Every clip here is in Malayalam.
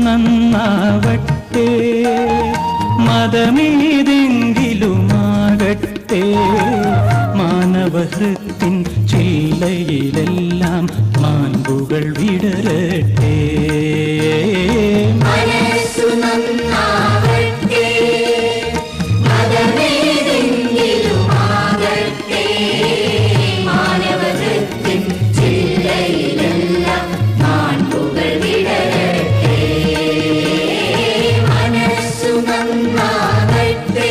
നന്നാവട്ടെ, മതമേതെങ്കിലുമാകട്ടെ, മാനവഹൃത്തിൻ ചില്ലയിലെല്ലാം മാൻപുകൾ വിടരട്ടെ. മനസ്സു നന്നാവട്ടെ, മതമേതെങ്കിലുമാകട്ടെ, മാനവഹൃത്തിൻ ചില്ലയിലെല്ലാം മാൻപുകൾ വിടരട്ടെ. മനസ്സു നന്നാവട്ടെ.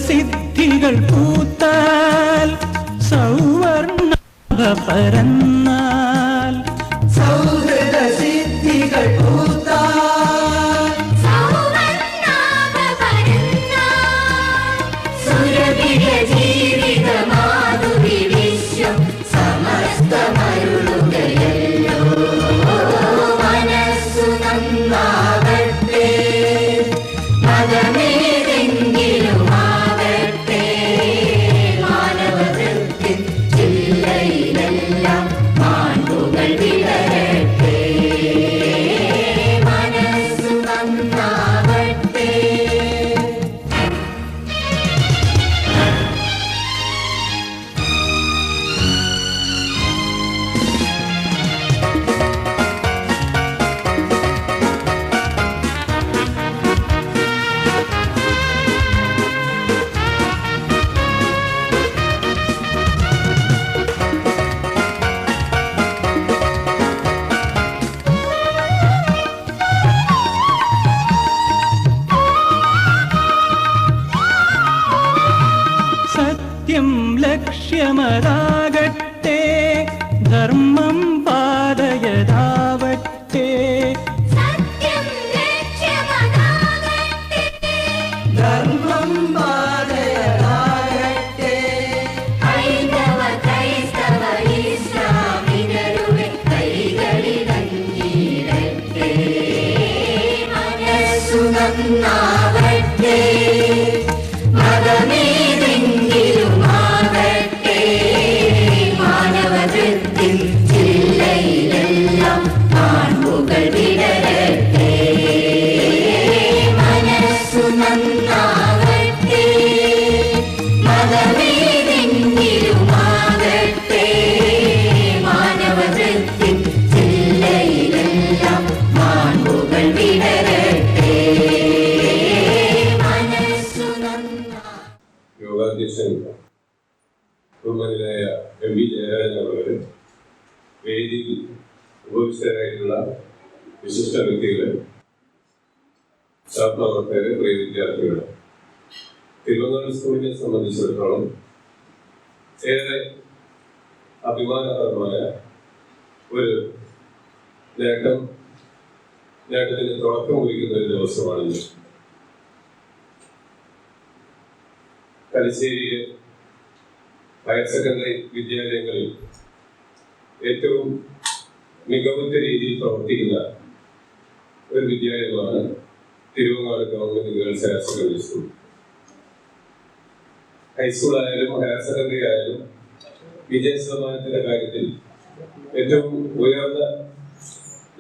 സിദ്ധികൾ പൂത്താൽ, സൗവർണ പരന്നാൽ, സൗഹൃദ സിദ്ധികൾ പൂത്താൽ, സൗവർണ്ണാഭ പരന്നാൽ, സുരഭിര ജീവിത മാധുരി വിശ്വം സമസ്തമരുളുകയല്ലോ. മനസ്സു നന്നാവട്ടെ, മതമേതെങ്കിലുമാകട്ടെ, മാനവഹൃത്തിൻ ചില്ലയിലെല്ലാം മാൻപുകൾ വിടരട്ടെ. മനസ്സു നന്നാവട്ടെ. സത്യം ലക്ഷ്യമതാകട്ടെ, ധർമ്മം പാതയതാവട്ടെ, സത്യം ലക്ഷ്യമതാകട്ടെ, ധർമ്മം പാതയതാകട്ടെ, ഹൈന്ദവ ക്രൈസ്തവ ഇസ്ലാമിനരുടെ കൈകളിലങ്ങിയിടട്ടെ. മനസ്സു നന്നാവട്ടെ, മതമേതെങ്കിലുമാകട്ടെ, മാനവഹൃത്തിൻ ചില്ലയിലെല്ലാം മാൻപുകൾ വിടരട്ടെ. മനസ്സു നന്നാവട്ടെ, മതമേതെങ്കിലുമാകട്ടെ, മാനവഹൃത്തിൻ ചില്ലയിലെല്ലാം മാൻപുകൾ വിടരട്ടെ. മനസ്സു നന്നാവട്ടെ. യോഗാധ്യക്ഷൻ ബഹുമാനായ എം വി ജയരാജൻ അവരുടെ വേദിയിൽ ഉപവിഷ്ടരായിട്ടുള്ള വിശിഷ്ട വ്യക്തികൾ, സഹപ്രവർത്തകർ, പ്രിയ വിദ്യാർത്ഥികൾ, തിരുവനന്തപുരം സ്കൂളിനെ സംബന്ധിച്ചിടത്തോളം ഏറെ അഭിമാനകരമായ ഒരു നേട്ടത്തിന് തുടക്കം കുറിക്കുന്ന ഒരു ദിവസമാണിത്. തലശ്ശേരിയിലെ ഹയർ സെക്കൻഡറി വിദ്യാലയങ്ങളിൽ ഏറ്റവും മികവുറ്റ രീതിയിൽ പ്രവർത്തിക്കുന്ന ഒരു വിദ്യാലയമാണ് Thiruvangad government girls higher secondary school. High school ആയാലും ഹയർ സെക്കൻഡറി ആയാലും വിജയ ശതമാനത്തിന്റെ കാര്യത്തിൽ ഏറ്റവും ഉയർന്ന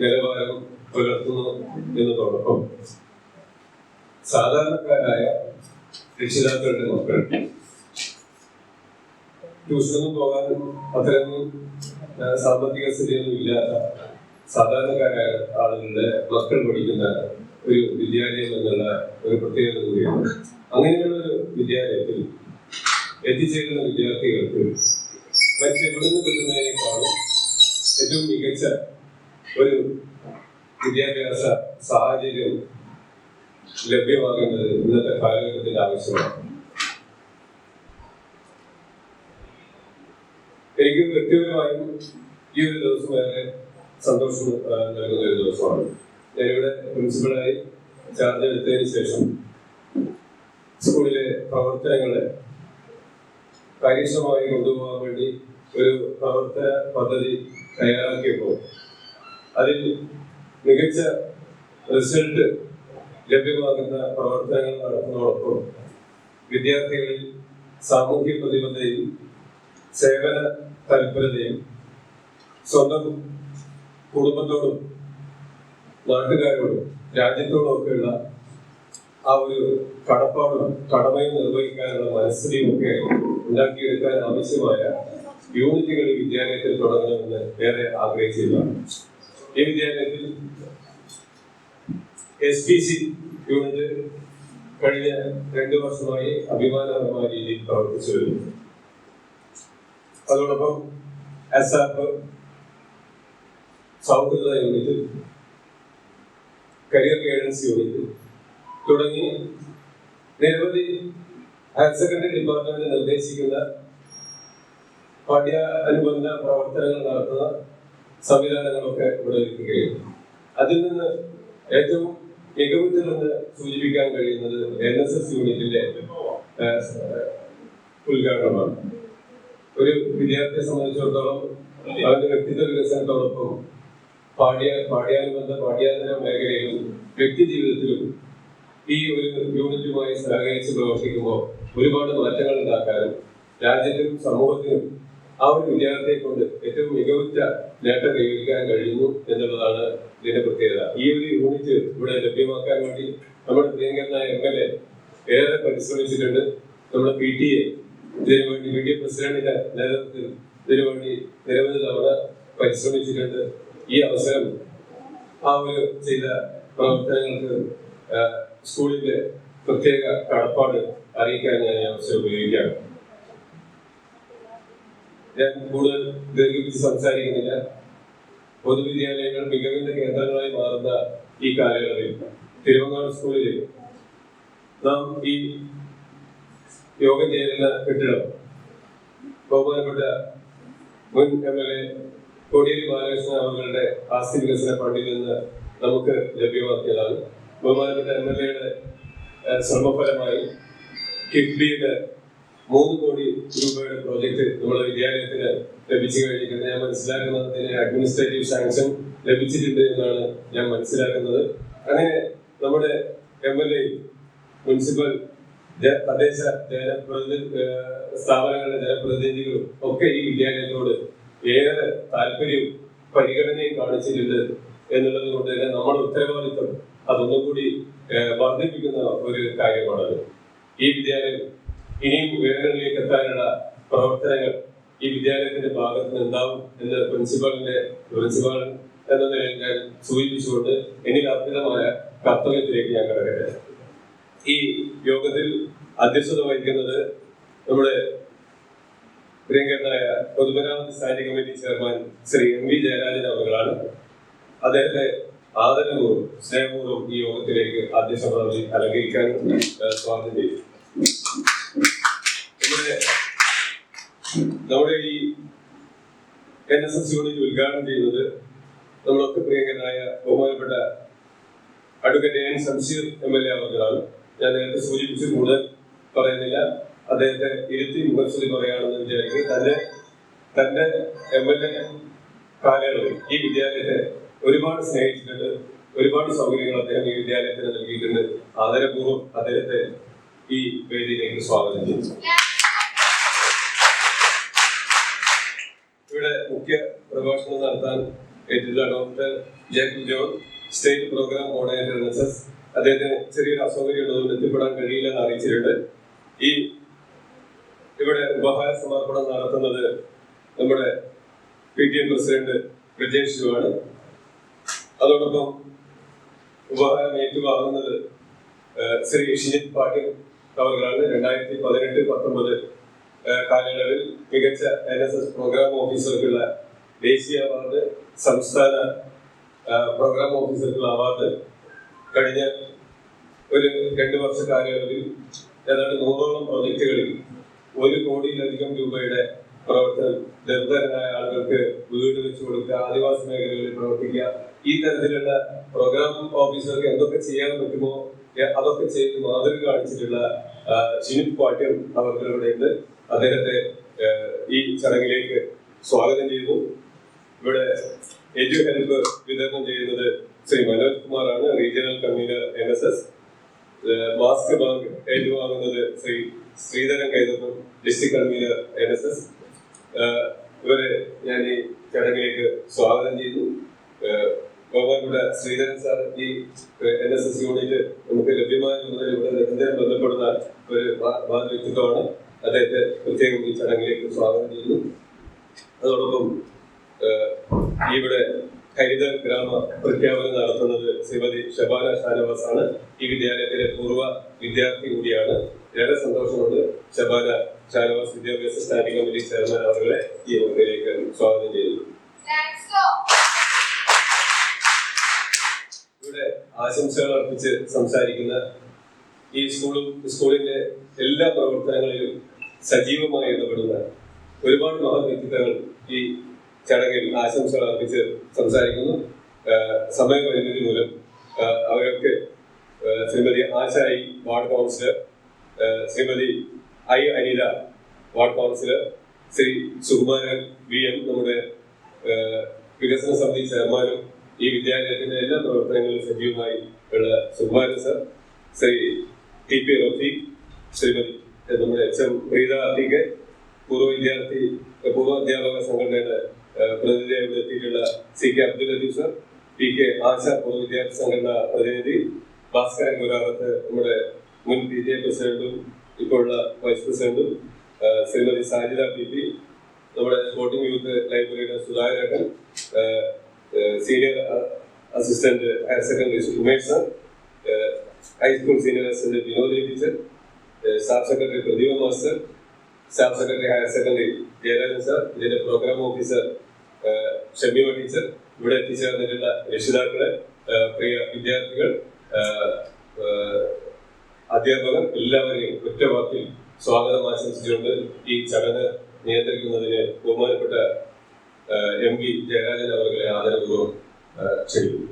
നിലവാരം പുലർത്തുന്നു എന്നതോടൊപ്പം സാധാരണക്കാരായ രക്ഷിതാക്കളുടെ മക്കൾ ട്യൂഷനൊന്നും പോകാനും അത്തരമൊന്നും സാമ്പത്തിക സ്ഥിതിയൊന്നും ഇല്ലാത്ത സാധാരണക്കാരായ ആളുകളുടെ മക്കൾ പഠിക്കുന്ന ഒരു വിദ്യാലയം എന്നുള്ള ഒരു പ്രത്യേകത കൂടിയാണ്. അങ്ങനെയുള്ള ഒരു വിദ്യാലയത്തിൽ എത്തിച്ചേരുന്ന വിദ്യാർത്ഥികൾക്ക് മറ്റെവിടുന്ന് കിട്ടുന്നതിനേക്കാളും ഏറ്റവും മികച്ച ഒരു വിദ്യാഭ്യാസ സാഹചര്യം ലഭ്യമാകേണ്ടത് ഇന്നത്തെ കാലഘട്ടത്തിന്റെ ആവശ്യമാണ്. എനിക്ക് വ്യക്തിപരമായും ഈ ഒരു ദിവസം വളരെ സന്തോഷം നൽകുന്ന ഒരു ദിവസമാണ്. ഞാനിവിടെ പ്രിൻസിപ്പളായി ചാർജ് എടുത്തതിന് ശേഷം സ്കൂളിലെ പ്രവർത്തനങ്ങളെ കാര്യക്ഷമമായി കൊണ്ടുപോകാൻ വേണ്ടി ഒരു പ്രവർത്തന പദ്ധതി തയ്യാറാക്കിയപ്പോൾ അതിൽ മികച്ച റിസൾട്ട് ലഭ്യമാകുന്ന പ്രവർത്തനങ്ങൾ നടത്തുന്നതോടൊപ്പം വിദ്യാർത്ഥികളിൽ സാമൂഹ്യ പ്രതിബദ്ധതയും സേവന തൽപരതയും സ്വന്തം കുടുംബത്തോടും നാട്ടുകാരോടും രാജ്യത്തോടും ഒക്കെയുള്ള ആ ഒരു കടപ്പാടും കടമയും നിർവഹിക്കാനുള്ള മനസ്ഥിതിയും ഒക്കെ ഉണ്ടാക്കിയെടുക്കാൻ ആവശ്യമായ യൂണിറ്റുകൾ ഈ വിദ്യാലയത്തിൽ തുടങ്ങണമെന്ന് ഏറെ ആഗ്രഹിച്ചിരുന്നതാണ്. ഈ വിദ്യാലയത്തിൽ SPC യൂണിറ്റ് കഴിഞ്ഞ 2 വർഷമായി അഭിമാനകരമായ രീതിയിൽ പ്രവർത്തിച്ചു വരുന്നു. അതോടൊപ്പം ASAP സൗഹൃദ യൂണിറ്റ്, കരിയർ ഗൈഡൻസ് യൂണിറ്റ് തുടങ്ങി നിരവധി ഹയർ സെക്കൻഡറി ഡിപ്പാർട്ട്മെന്റ് നിർദ്ദേശിക്കുന്ന പഠ്യാനുബന്ധ പ്രവർത്തനങ്ങൾ നടത്തുന്ന സംവിധാനങ്ങളൊക്കെ ഇവിടെ ഒരുക്കുകയും അതിൽ നിന്ന് ഏറ്റവും മികവുറ്റതെന്ന് സൂചിപ്പിക്കാൻ കഴിയുന്നത് NSS യൂണിറ്റിന്റെ ഉദ്ഘാടനമാണ്. ഒരു വിദ്യാർത്ഥിയെ സംബന്ധിച്ചിടത്തോളം അവന്റെ വ്യക്തിത്വ വികസനത്തോടൊപ്പം പാഠ്യാനുബന്ധ പാഠ്യാന്തര മേഖലയിലും വ്യക്തി ജീവിതത്തിലും ഈ ഒരു യൂണിറ്റുമായി സഹകരിച്ച് പ്രവർത്തിക്കുമ്പോൾ ഒരുപാട് മാറ്റങ്ങൾ ഉണ്ടാക്കാനും രാജ്യത്തിനും സമൂഹത്തിനും ആ ഒരു വിദ്യാർത്ഥിയെ കൊണ്ട് ഏറ്റവും മികവുറ്റ നേട്ടം കൈവരിക്കാൻ കഴിയുന്നു എന്നുള്ളതാണ് ഇതിന്റെ പ്രത്യേകത. ഈ ഒരു യൂണിറ്റ് ഇവിടെ ലഭ്യമാക്കാൻ വേണ്ടി നമ്മുടെ പ്രിയങ്കരനായ MLA ഏറെ പരിശ്രമിച്ചിട്ടുണ്ട്. നമ്മുടെ PTA ഇതിനു വേണ്ടി PTA പ്രസിഡന്റിന്റെ നേതൃത്വത്തിൽ ഇതിനു വേണ്ടി നിരവധി തവണ പരിശ്രമിച്ചിട്ടുണ്ട്. ഈ അവസരം ആ ഒരു ചെയ്ത പ്രവർത്തനങ്ങൾക്ക് സ്കൂളിന്റെ പ്രത്യേക കടപ്പാട് അറിയിക്കാൻ ഞാൻ ഈ അവസരം ഉപയോഗിക്കുകയാണ്. ഞാൻ കൂടുതൽ ദീർഘിപ്പിച്ച് സംസാരിക്കുന്നില്ല. പൊതുവിദ്യാലയങ്ങൾ മികവിന്റെ കേന്ദ്രങ്ങളായി മാറുന്ന ഈ കാലയളവിൽ തിരുവങ്ങാട് സ്കൂളിൽ നാം ഈ യോഗം ചേരുന്ന കെട്ടിടം ബഹുമാനപ്പെട്ട മുൻ MLA കോടിയേരി ബാലകൃഷ്ണൻ അവരുടെ ആസ്തി വികസന ഫണ്ടിൽ നിന്ന് നമുക്ക് ലഭ്യമാക്കിയതാണ്. ബഹുമാനപ്പെട്ട MLA ശ്രമഫലമായി കിഫ്ബിയുടെ 3 കോടി രൂപയുടെ പ്രോജക്ട് നമ്മുടെ വിദ്യാലയത്തിന് ലഭിച്ചു കഴിഞ്ഞിട്ടുണ്ട്. ഞാൻ മനസ്സിലാക്കുന്നത് അഡ്മിനിസ്ട്രേറ്റീവ് സാങ്ഷൻ ലഭിച്ചിട്ടുണ്ട് എന്നാണ് ഞാൻ മനസ്സിലാക്കുന്നത്. അങ്ങനെ നമ്മുടെ MLA, മുനിസിപ്പൽ, തദ്ദേശ സ്ഥാപനങ്ങളുടെ ജനപ്രതിനിധികളും ഒക്കെ ഈ വിദ്യാലയത്തോട് ഏറെ താല്പര്യവും പരിഗണനയും കാണിച്ചിട്ടുണ്ട് എന്നുള്ളത് കൊണ്ട് തന്നെ നമ്മുടെ ഉത്തരവാദിത്വം അതൊന്നും കൂടി വർദ്ധിപ്പിക്കുന്ന ഒരു കാര്യമാണത്. ഈ വിദ്യാലയം ഇനിയും ഉയരങ്ങളിലേക്ക് എത്താനുള്ള പ്രവർത്തനങ്ങൾ ഈ വിദ്യാലയത്തിന്റെ ഭാഗത്ത് നിന്ന് ഉണ്ടാവും എന്ന് പ്രിൻസിപ്പൽ എന്ന നിലയിൽ ഞാൻ സൂചിപ്പിച്ചുകൊണ്ട് എനിക്ക് അർപ്പിതമായ കർത്തവ്യത്തിലേക്ക് ഞാൻ കടക്കട്ടെ. ഈ യോഗത്തിൽ അധ്യക്ഷത വഹിക്കുന്നത് നമ്മുടെ പ്രിയങ്കരനായ പൊതുമരാമത്ത് standing committee chairman Shri MV Jayarajan അവர்களാണ്. അദ്ദേഹത്തെ ആദരപൂർവ്വം സ്നേഹപൂർവ്വം ഈ യോഗത്തിലേക്ക് അധ്യക്ഷ പദവി അലങ്കരിക്കാനും സ്വാഗതം ചെയ്തു. നമ്മുടെ ഈ NSS യൂണിറ്റ് ഉദ്ഘാടനം ചെയ്യുന്നത് നമ്മളൊക്കെ പ്രിയങ്കരനായ ബഹുമാനപ്പെട്ട അഡ്വക്കേറ്റ് AN ശംസീർ MLA അവர்களാണ്. ഞാൻ നേരത്തെ സൂചിപ്പിച്ച് കൂടുതൽ പറയുന്നില്ല. അദ്ദേഹത്തെ ഇരുത്തി മുഖസ്തുതി പറയുകയാണെന്ന് വിചാരിക്കും. തന്റെ MLA കാലയളവിൽ ഈ വിദ്യാലയത്തെ ഒരുപാട് സ്നേഹിച്ചിട്ടുണ്ട്. ഒരുപാട് സൗകര്യങ്ങൾ അദ്ദേഹം ഈ വിദ്യാലയത്തിന് നൽകിയിട്ടുണ്ട്. ആദരപൂർവ്വം അദ്ദേഹത്തെ ഈ വേദിയിലേക്ക് സ്വാഗതം ചെയ്യുന്നു. ഇവിടെ മുഖ്യ പ്രഭാഷണം നടത്താൻ എത്തിയിട്ടുള്ള doctor Jacob John, state programme coordinator NSS. അദ്ദേഹത്തിന് ചെറിയൊരു അസൗകര്യം ഉള്ളതുകൊണ്ട് എത്തിപ്പെടാൻ കഴിയില്ലെന്ന് അറിയിച്ചിട്ടുണ്ട്. ഇവിടെ ഉപഹാര സമർപ്പണം നടത്തുന്നത് നമ്മുടെ PTA പ്രസിഡന്റ് ബ്രിജേഷ് ആണ്. അതോടൊപ്പം ഉപഹാരം ഏറ്റുവാങ്ങുന്നത് ശ്രീ ഷിജിത് പാട്ടിൽ അവர்களാണ്. 2018-19 കാലയളവിൽ മികച്ച NSS പ്രോഗ്രാം ഓഫീസർക്കുള്ള ദേശീയ അവാർഡ്, സംസ്ഥാന പ്രോഗ്രാം ഓഫീസർക്കുള്ള അവാർഡ് കഴിഞ്ഞ ഒരു 2 വർഷ കാലയളവിൽ ഏതാണ്ട് 100ഓളം പ്രോജക്റ്റുകളിൽ 1 കോടിയിലധികം രൂപയുടെ പ്രവർത്തനം, ദരിദ്രരായ ആളുകൾക്ക് വീട് വെച്ചു കൊടുക്കുക, ആദിവാസി മേഖലകളിൽ പ്രവർത്തിക്കുക, ഈ തരത്തിലുള്ള പ്രോഗ്രാം ഓഫീസർക്ക് എന്തൊക്കെ ചെയ്യാൻ പറ്റുമോ അതൊക്കെ ചെയ്ത് മാതൃക കാണിച്ചിട്ടുള്ള ഷിനിത് പാട്യം അവർക്കുണ്ട്. അദ്ദേഹത്തെ ഈ ചടങ്ങിലേക്ക് സ്വാഗതം ചെയ്യുന്നു. ഇവിടെ എഡ്യു ഹെൽപ്പ് വിതരണം ചെയ്യുന്നത് ശ്രീ മനോജ് കുമാറാണ്, regional convener NSS. Mask bank ഏറ്റുവാങ്ങുന്നത് Shri Sreedharan Kaithapuram, district convener NSS. ഇവരെ ഞാൻ ഈ ചടങ്ങിലേക്ക് സ്വാഗതം ചെയ്യുന്നു. ബഹുമാനപ്പെട്ട ശ്രീധരൻ സാർ ഈ NSS യൂണിറ്റ് നമുക്ക് ലഭ്യമായ ഇവിടെ നിരന്തരം ബന്ധപ്പെടുന്ന ഒരു വ്യക്തിത്വമാണ്. അദ്ദേഹത്തെ പ്രത്യേകം ഈ ചടങ്ങിലേക്ക് സ്വാഗതം ചെയ്യുന്നു. അതോടൊപ്പം ഇവിടെ ഹരിത ഗ്രാമ പ്രഖ്യാപനം നടത്തുന്നത് ശ്രീമതി ഷബാന ഷാനവാസ് ആണ്. ഈ വിദ്യാലയത്തിലെ പൂർവ്വ വിദ്യാർത്ഥി കൂടിയാണ്. ഏറെ സന്തോഷമുണ്ട്. ഷബാന ഷാനവാസ് വിദ്യാഭ്യാസ സ്റ്റാൻഡിംഗ് കമ്മിറ്റി ചെയർമാൻ അവരുടെ ഈ യോഗത്തിലേക്ക് സ്വാഗതം ചെയ്യുന്നു. ഇവിടെ ആശംസകൾ അർപ്പിച്ച് സംസാരിക്കുന്ന ഈ സ്കൂളിന്റെ എല്ലാ പ്രവർത്തനങ്ങളിലും സജീവമായി ഇടപെടുന്ന ഒരുപാട് മഹത് വ്യക്തിത്വങ്ങൾ ഈ ചടങ്ങിൽ ആശംസകൾ അർപ്പിച്ച് സംസാരിക്കുന്നു. സമയപരിമിതി മൂലം അവരൊക്കെ Shrimati Ashayi ward councillor, Shrimati Anila ward councillor, Shri Sukumaran VM നമ്മുടെ വികസന സമിതി ചെയർമാനും ഈ വിദ്യാലയത്തിന്റെ എല്ലാ പ്രവർത്തനങ്ങളിലും സജീവമായി ഉള്ള സുകുമാരൻ സർ, ശ്രീ TP റഫീഖ്, ശ്രീമതി നമ്മുടെ HM പ്രീത TK, പൂർവ്വ അധ്യാപക സംഘടനയുടെ പ്രതിനിധിയായി എത്തിയിട്ടുള്ള CK Abdul Latheef sir, PK ആശ പൂർവ്വ വിദ്യാർത്ഥി സംഘടന പ്രതിനിധി, ഭാസ്കരൻ ഗുരാവത്ത് നമ്മുടെ മുൻ PTA പ്രസിഡന്റും ഇപ്പോഴുള്ള വൈസ് പ്രസിഡന്റും, ശ്രീമതി സാജിദ PP, നമ്മുടെ സ്പോർട്ടിംഗ് യൂത്ത് ലൈബ്രറിയുടെ Sudhakaran, senior assistant higher secondary Umesh sir, high school senior assistant Vinodini teacher, staff secretary Pradeepa master, staff secretary higher secondary Jayarajan sir, ഇതിന്റെ പ്രോഗ്രാം ഓഫീസർ ഷമീമ ടീച്ചർ, ഇവിടെ എത്തിച്ചേർന്നിട്ടുള്ള രക്ഷിതാക്കളെ, പ്രിയ വിദ്യാർത്ഥികൾ, അധ്യാപകർ എല്ലാവരെയും ഒറ്റ വാക്കിൽ സ്വാഗതം ആശംസിച്ചുകൊണ്ട് ഈ ചടങ്ങ് നിയന്ത്രിക്കുന്നതിന് ബഹുമാനപ്പെട്ട MV ജയരാജൻ അവരെ ആദരപൂർവ്വം ക്ഷണിക്കുന്നു.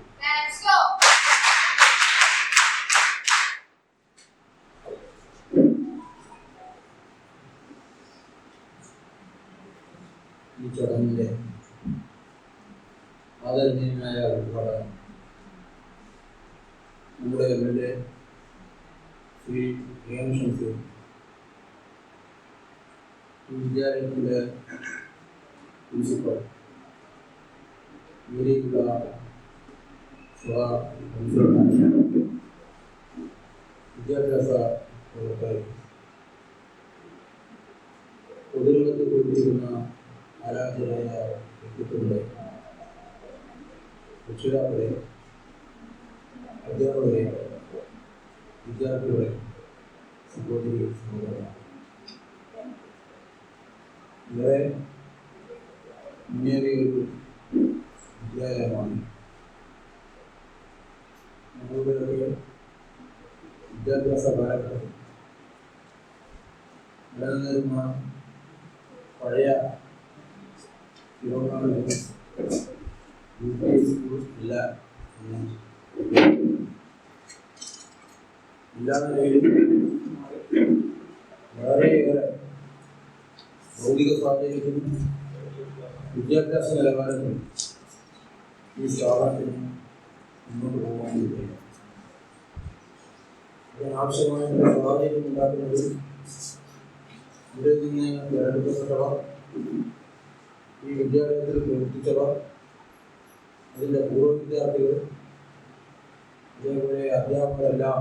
ഈ ചടങ്ങിന്റെ ആദരണീയനായ ഉദ്ഘാടനം നമ്മുടെ MLA ശ്രീ AM ഷംസീർ, വിദ്യാലയത്തിന്റെ പ്രിൻസിപ്പൽ, ഇവരെയുള്ള വിദ്യാഭ്യാസ പ്രവർത്തകർ, പൊതുരംഗത്ത് പ്രവർത്തിക്കുന്ന ആരാധനായ വ്യക്തിത്വങ്ങളെ, രക്ഷിതാക്കളെ, അധ്യാപകരെ, വിദ്യാർത്ഥികളെ, സഹോദരി സഹോദരന്മാർ, വളരെ മുന്നേറിയ ഒരു വിദ്യാലയമാണ്. നമ്മളുടെയൊക്കെ വിദ്യാഭ്യാസ കാലഘട്ടത്തിൽ നിലനിന്നിരുന്ന പഴയ UP സ്കൂൾ ഇല്ല ഇല്ലാത്ത നിലയിൽ വളരെയേറെ ഭൗതിക സാഹചര്യത്തിലും വിദ്യാഭ്യാസ നിലവാരത്തിലും ഈ സ്ഥാപനത്തിന് മുന്നോട്ട് പോകാൻ കഴിയും. അതിനാവശ്യമായ സാഹചര്യം ഉണ്ടാക്കുന്നത് ഇവിടെ നിന്ന് തിരഞ്ഞെടുക്കപ്പെട്ടവർ, ഈ വിദ്യാലയത്തിൽ പ്രവർത്തിച്ചവർ, അതിൻ്റെ പൂർവ്വ വിദ്യാർത്ഥികൾ, അതേപോലെ അധ്യാപകരെല്ലാം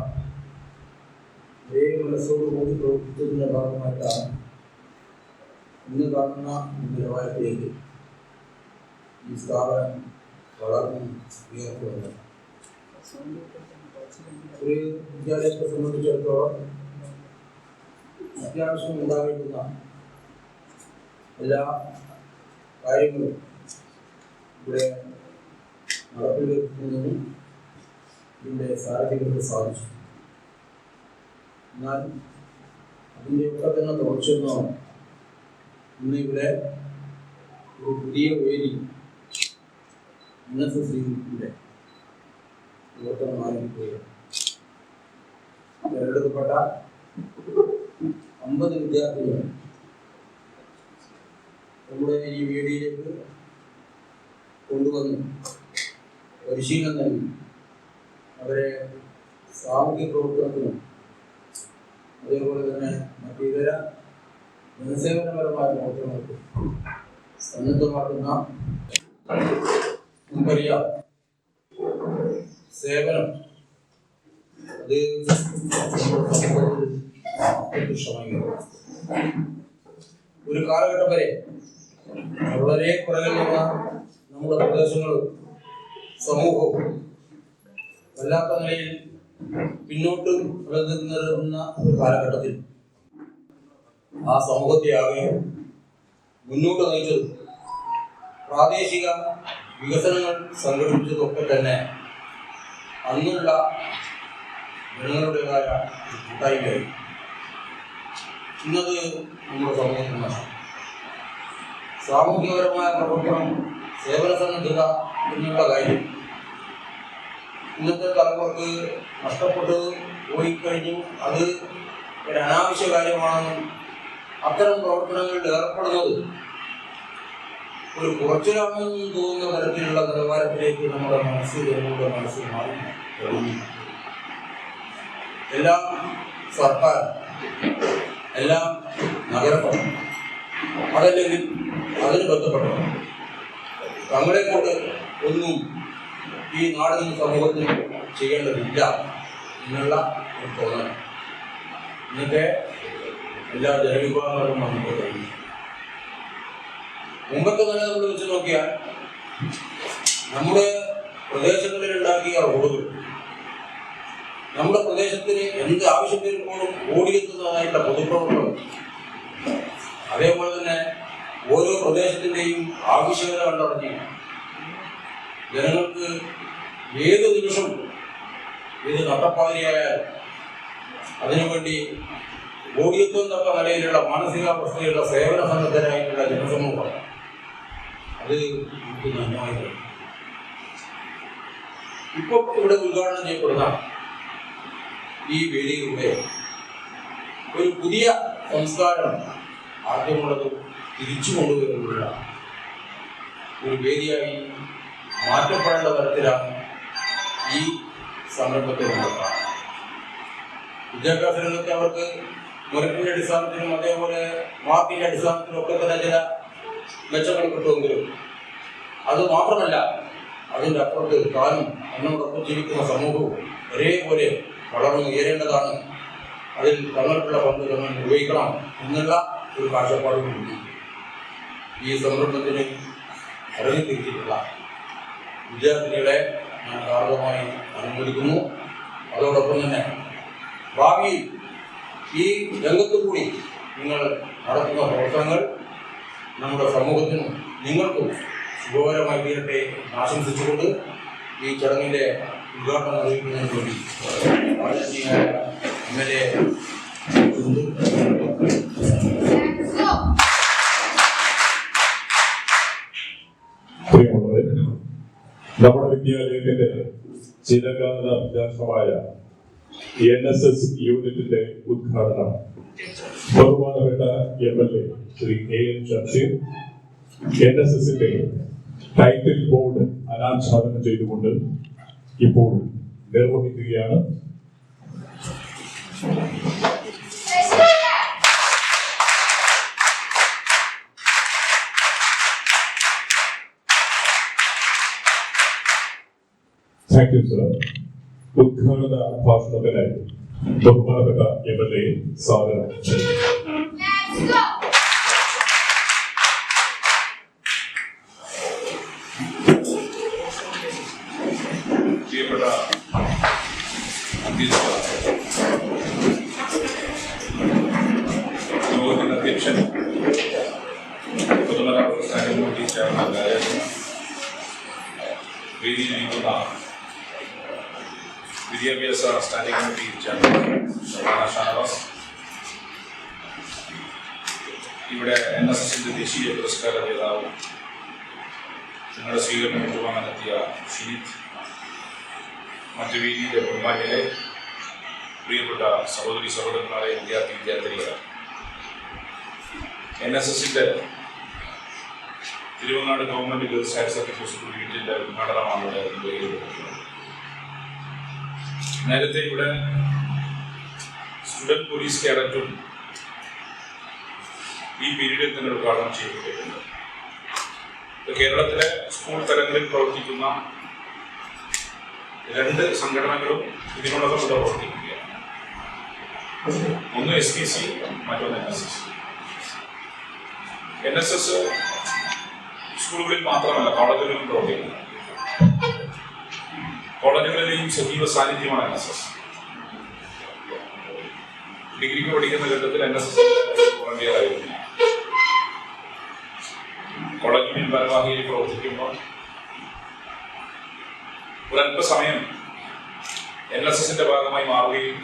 ഒരേ മനസ്സോടുകൂടി പ്രവർത്തിച്ചതിൻ്റെ ഭാഗമായിട്ടാണ് ഇന്ന് കാണുന്ന നിലവാരത്തിലേക്ക് ഈ സ്ഥാപനം വളർന്നു ഉയർത്തി വന്നത്. ഒരു വിദ്യാലയത്തെ സംബന്ധിച്ചിടത്തോളം അത്യാവശ്യം ഉണ്ടാകേണ്ടുന്ന എല്ലാ കാര്യങ്ങളും ഇവിടെ നടപ്പിൽ വരുത്തുന്നതിനും ഇതിൻ്റെ സാരഥികൾക്ക് സാധിച്ചു. എന്നാൽ അതിൻ്റെ ഒക്കെ തന്നെ തുടർച്ചയൊന്നും ഇന്നിവിടെ ഒരു പുതിയ വേദി NSS യൂണിറ്റിൻ്റെ പ്രവർത്തനം ആരംഭിക്കുകയാണ്. തിരഞ്ഞെടുക്കപ്പെട്ട 50 വിദ്യാർത്ഥികൾ നമ്മുടെ ഈ വേദിയിലേക്ക് കൊണ്ടുവന്ന് പരിശീലനം നൽകി അവരെ സാമൂഹ്യ പ്രവർത്തനത്തിനും അതേപോലെ തന്നെ മറ്റിതര ജനസേവനപരമായ പ്രവർത്തനങ്ങൾക്ക് സന്നദ്ധമാക്കുന്ന നമുക്കറിയാം സേവനം അത് അത്യുഷ്ടമായി ഒരു കാലഘട്ടം വരെ വളരെ കുറവുള്ള നമ്മുടെ പ്രദേശങ്ങളും സമൂഹവും വല്ലാത്ത നിലയിൽ പിന്നോട്ട് നിലനിന്നിരുന്ന ഒരു കാലഘട്ടത്തിൽ ആ സമൂഹത്തെ ആകെ മുന്നോട്ട് നയിച്ചത് പ്രാദേശിക വികസനങ്ങൾ സംഘടിപ്പിച്ചതൊക്കെ തന്നെ അന്നുള്ള ജനങ്ങളുടേതായ കൂട്ടായ്മയായി. ഇന്നത് നമ്മുടെ സമൂഹത്തിന് നഷ്ടം. സാമൂഹികപരമായ പ്രവർത്തനം, സേവന സന്നദ്ധത എന്നുള്ള കാര്യം ഇന്നത്തെ തലമുറക്ക് നഷ്ടപ്പെട്ടു പോയി കഴിഞ്ഞു. അത് ഒരു അനാവശ്യ കാര്യമാണെന്നും അത്തരം പ്രവർത്തനങ്ങളിൽ ഏർപ്പെടുന്നത് ഒരു കുറച്ചിലാണെന്ന് തോന്നുന്ന തരത്തിലുള്ള നിലവാരത്തിലേക്ക് നമ്മുടെ മനസ്സ് മാറി. എല്ലാ സർക്കാർ, എല്ലാ നഗരസഭ, അതല്ലെങ്കിൽ അതിന് ബന്ധപ്പെട്ടവർ തങ്ങളെ കൊണ്ട് ഒന്നും ഈ നാടിനും സമൂഹത്തിനും ചെയ്യേണ്ടതില്ല എന്നുള്ള ഒരു തോന്നൽ ഇന്നത്തെ എല്ലാ ജനവിഭാഗങ്ങളും നമുക്ക് കഴിയും. മുമ്പത്തെ തന്നെ നമ്മൾ വെച്ച് നോക്കിയാൽ നമ്മുടെ പ്രദേശങ്ങളിൽ ഉണ്ടാക്കിയ റോഡുകൾ നമ്മുടെ പ്രദേശത്തിന് എന്ത് ആവശ്യം വരുമ്പോഴും ഓടിയെത്തുന്നതായിട്ടുള്ള പൊതുപ്രവർത്തനം, അതേപോലെ തന്നെ ഓരോ പ്രദേശത്തിൻ്റെയും ആവശ്യകത കണ്ടറിഞ്ഞ് ജനങ്ങൾക്ക് ഏത് നിമിഷം ഇത് നട്ടപ്പാതിരിയായാൽ അതിനുവേണ്ടി ഓടിയെത്തുന്നൊക്കെ നിലയിലുള്ള മാനസികാവസ്ഥയുള്ള സേവന സന്നദ്ധരായിട്ടുള്ള ജനസമൂഹം അത് നമുക്ക് നന്നായി കഴിയും. ഇപ്പോൾ ഇവിടെ ഉദ്ഘാടനം ചെയ്യപ്പെടുന്ന ഈ വേദിയിലൂടെ ഒരു പുതിയ സംസ്കാരം ആദ്യമുള്ളത് തിരിച്ചു കൊണ്ടുവരുന്നുള്ള ഒരു വേദിയായി മാറ്റപ്പെടേണ്ട തരത്തിലാണ് ഈ സംരംഭത്തെ നടത്തുന്നത്. വിദ്യാഭ്യാസ രംഗത്തെ അവർക്ക് മെറിറ്റിന്റെ അടിസ്ഥാനത്തിലും അതേപോലെ മാർക്കിന്റെ അടിസ്ഥാനത്തിലും ഒക്കെ തന്നെ ചില മെച്ചങ്ങൾ കിട്ടുമെങ്കിലും അത് മാത്രമല്ല, അതിൻ്റെ അപ്പുറത്ത് താനും എന്നോടൊപ്പം ജീവിക്കുന്ന സമൂഹവും ഒരേപോലെ വളർന്നു ഉയരേണ്ടതാണ്. അതിൽ തങ്ങൾക്കുള്ള പങ്ക് തങ്ങൾ നിർവഹിക്കണം എന്നുള്ള ഒരു കാഴ്ചപ്പാട് കൂടി ഈ സംരംഭത്തിന് ഇറങ്ങി തിരിച്ചിട്ടുള്ള വിദ്യാർത്ഥികളെ ഞാൻ ഹാർദമായി അനുമോദിക്കുന്നു. അതോടൊപ്പം തന്നെ ഭാവിയിൽ ഈ രംഗത്തു കൂടി നിങ്ങൾ നടത്തുന്ന പ്രവർത്തനങ്ങൾ നമ്മുടെ സമൂഹത്തിനും നിങ്ങൾക്കും ശുഭകരമായി തീരട്ടെ ആശംസിച്ചുകൊണ്ട് ഈ ചടങ്ങിൻ്റെ ഉദ്ഘാടനം നിർവഹിക്കുന്നതിന് വേണ്ടി ആദരണീയനായ MLA നമ്മുടെ വിദ്യാലയത്തിന്റെ ചിരകാല അഭ്യാസമായ NSS യൂണിറ്റിന്റെ ഉദ്ഘാടനം ബഹുമാനപ്പെട്ട MLA ശ്രീ AN ഷംസീർ NSSന്റെ ടൈറ്റിൽ ബോർഡ് അനാച്ഛാദനം ചെയ്തുകൊണ്ട് ഇപ്പോൾ നിർവഹിക്കുകയാണ്. Thank you sir. ഉദ്ഘാടന ഭാഷണത്തിനായി ബഹുമാനപ്പെട്ട MLA സാദരം പ്രിയപ്പെട്ട യോഗത്തിന്റെ അധ്യക്ഷൻ പൊതുമരാമത്ത് സ്റ്റാൻഡിംഗ് കമ്മിറ്റി ചെയർമാൻ വേദിയിലിരിക്കുന്ന വിദ്യാഭ്യാസ സ്റ്റാൻഡിംഗ് കമ്മിറ്റി ചെയർമാൻ ഷാനവാസ്, ഇവിടെ NSSന്റെ ദേശീയ പുരസ്കാര ജേതാവ് നിങ്ങളുടെ സ്വീകരണം ഏറ്റുവാങ്ങാനെത്തിയ ഷീത്, മറ്റു വേദിയിലെ ബഹുമാന്യരെ, പ്രിയപ്പെട്ട സഹോദരി സഹോദരന്മാരെ, വിദ്യാർത്ഥിനികളെ, NSSന്റെ Thiruvangad government girls higher secondary school യൂണിറ്റിന്റെ ഉദ്ഘാടനമാണ് ഇവിടെ നിർവഹിക്കപ്പെട്ടത്. നേരത്തെ ഇവിടെ സ്റ്റുഡന്റ് പോലീസ് കേഡറ്റും ഈ പീരീഡിൽ തന്നെ ഉദ്ഘാടനം ചെയ്യപ്പെട്ടിട്ടുണ്ട്. കേരളത്തിലെ സ്കൂൾ തലങ്ങളിൽ പ്രവർത്തിക്കുന്ന 2 സംഘടനകളും ഇതിനോടൊപ്പം ഇവിടെ പ്രവർത്തിക്കുകയാണ്. ഒന്ന് SPC, മറ്റൊന്ന് NSS. NSS സ്കൂളുകളിൽ മാത്രമല്ല, കോളേജുകളിലും പ്രവർത്തിക്കുന്നു. കോളേജുകളിലെയും സജീവ സാന്നിധ്യമാണ് NSS. ഡിഗ്രിക്ക് പഠിക്കുന്ന ഘട്ടത്തിൽ NSS വോളണ്ടിയർ ആയിരുന്നു. കോളേജ് യൂണിയൻ ഭാരവാഹിയായി പ്രവർത്തിക്കുമ്പോൾ ഒരല്പസമയം NSSന്റെ ഭാഗമായി മാറുകയും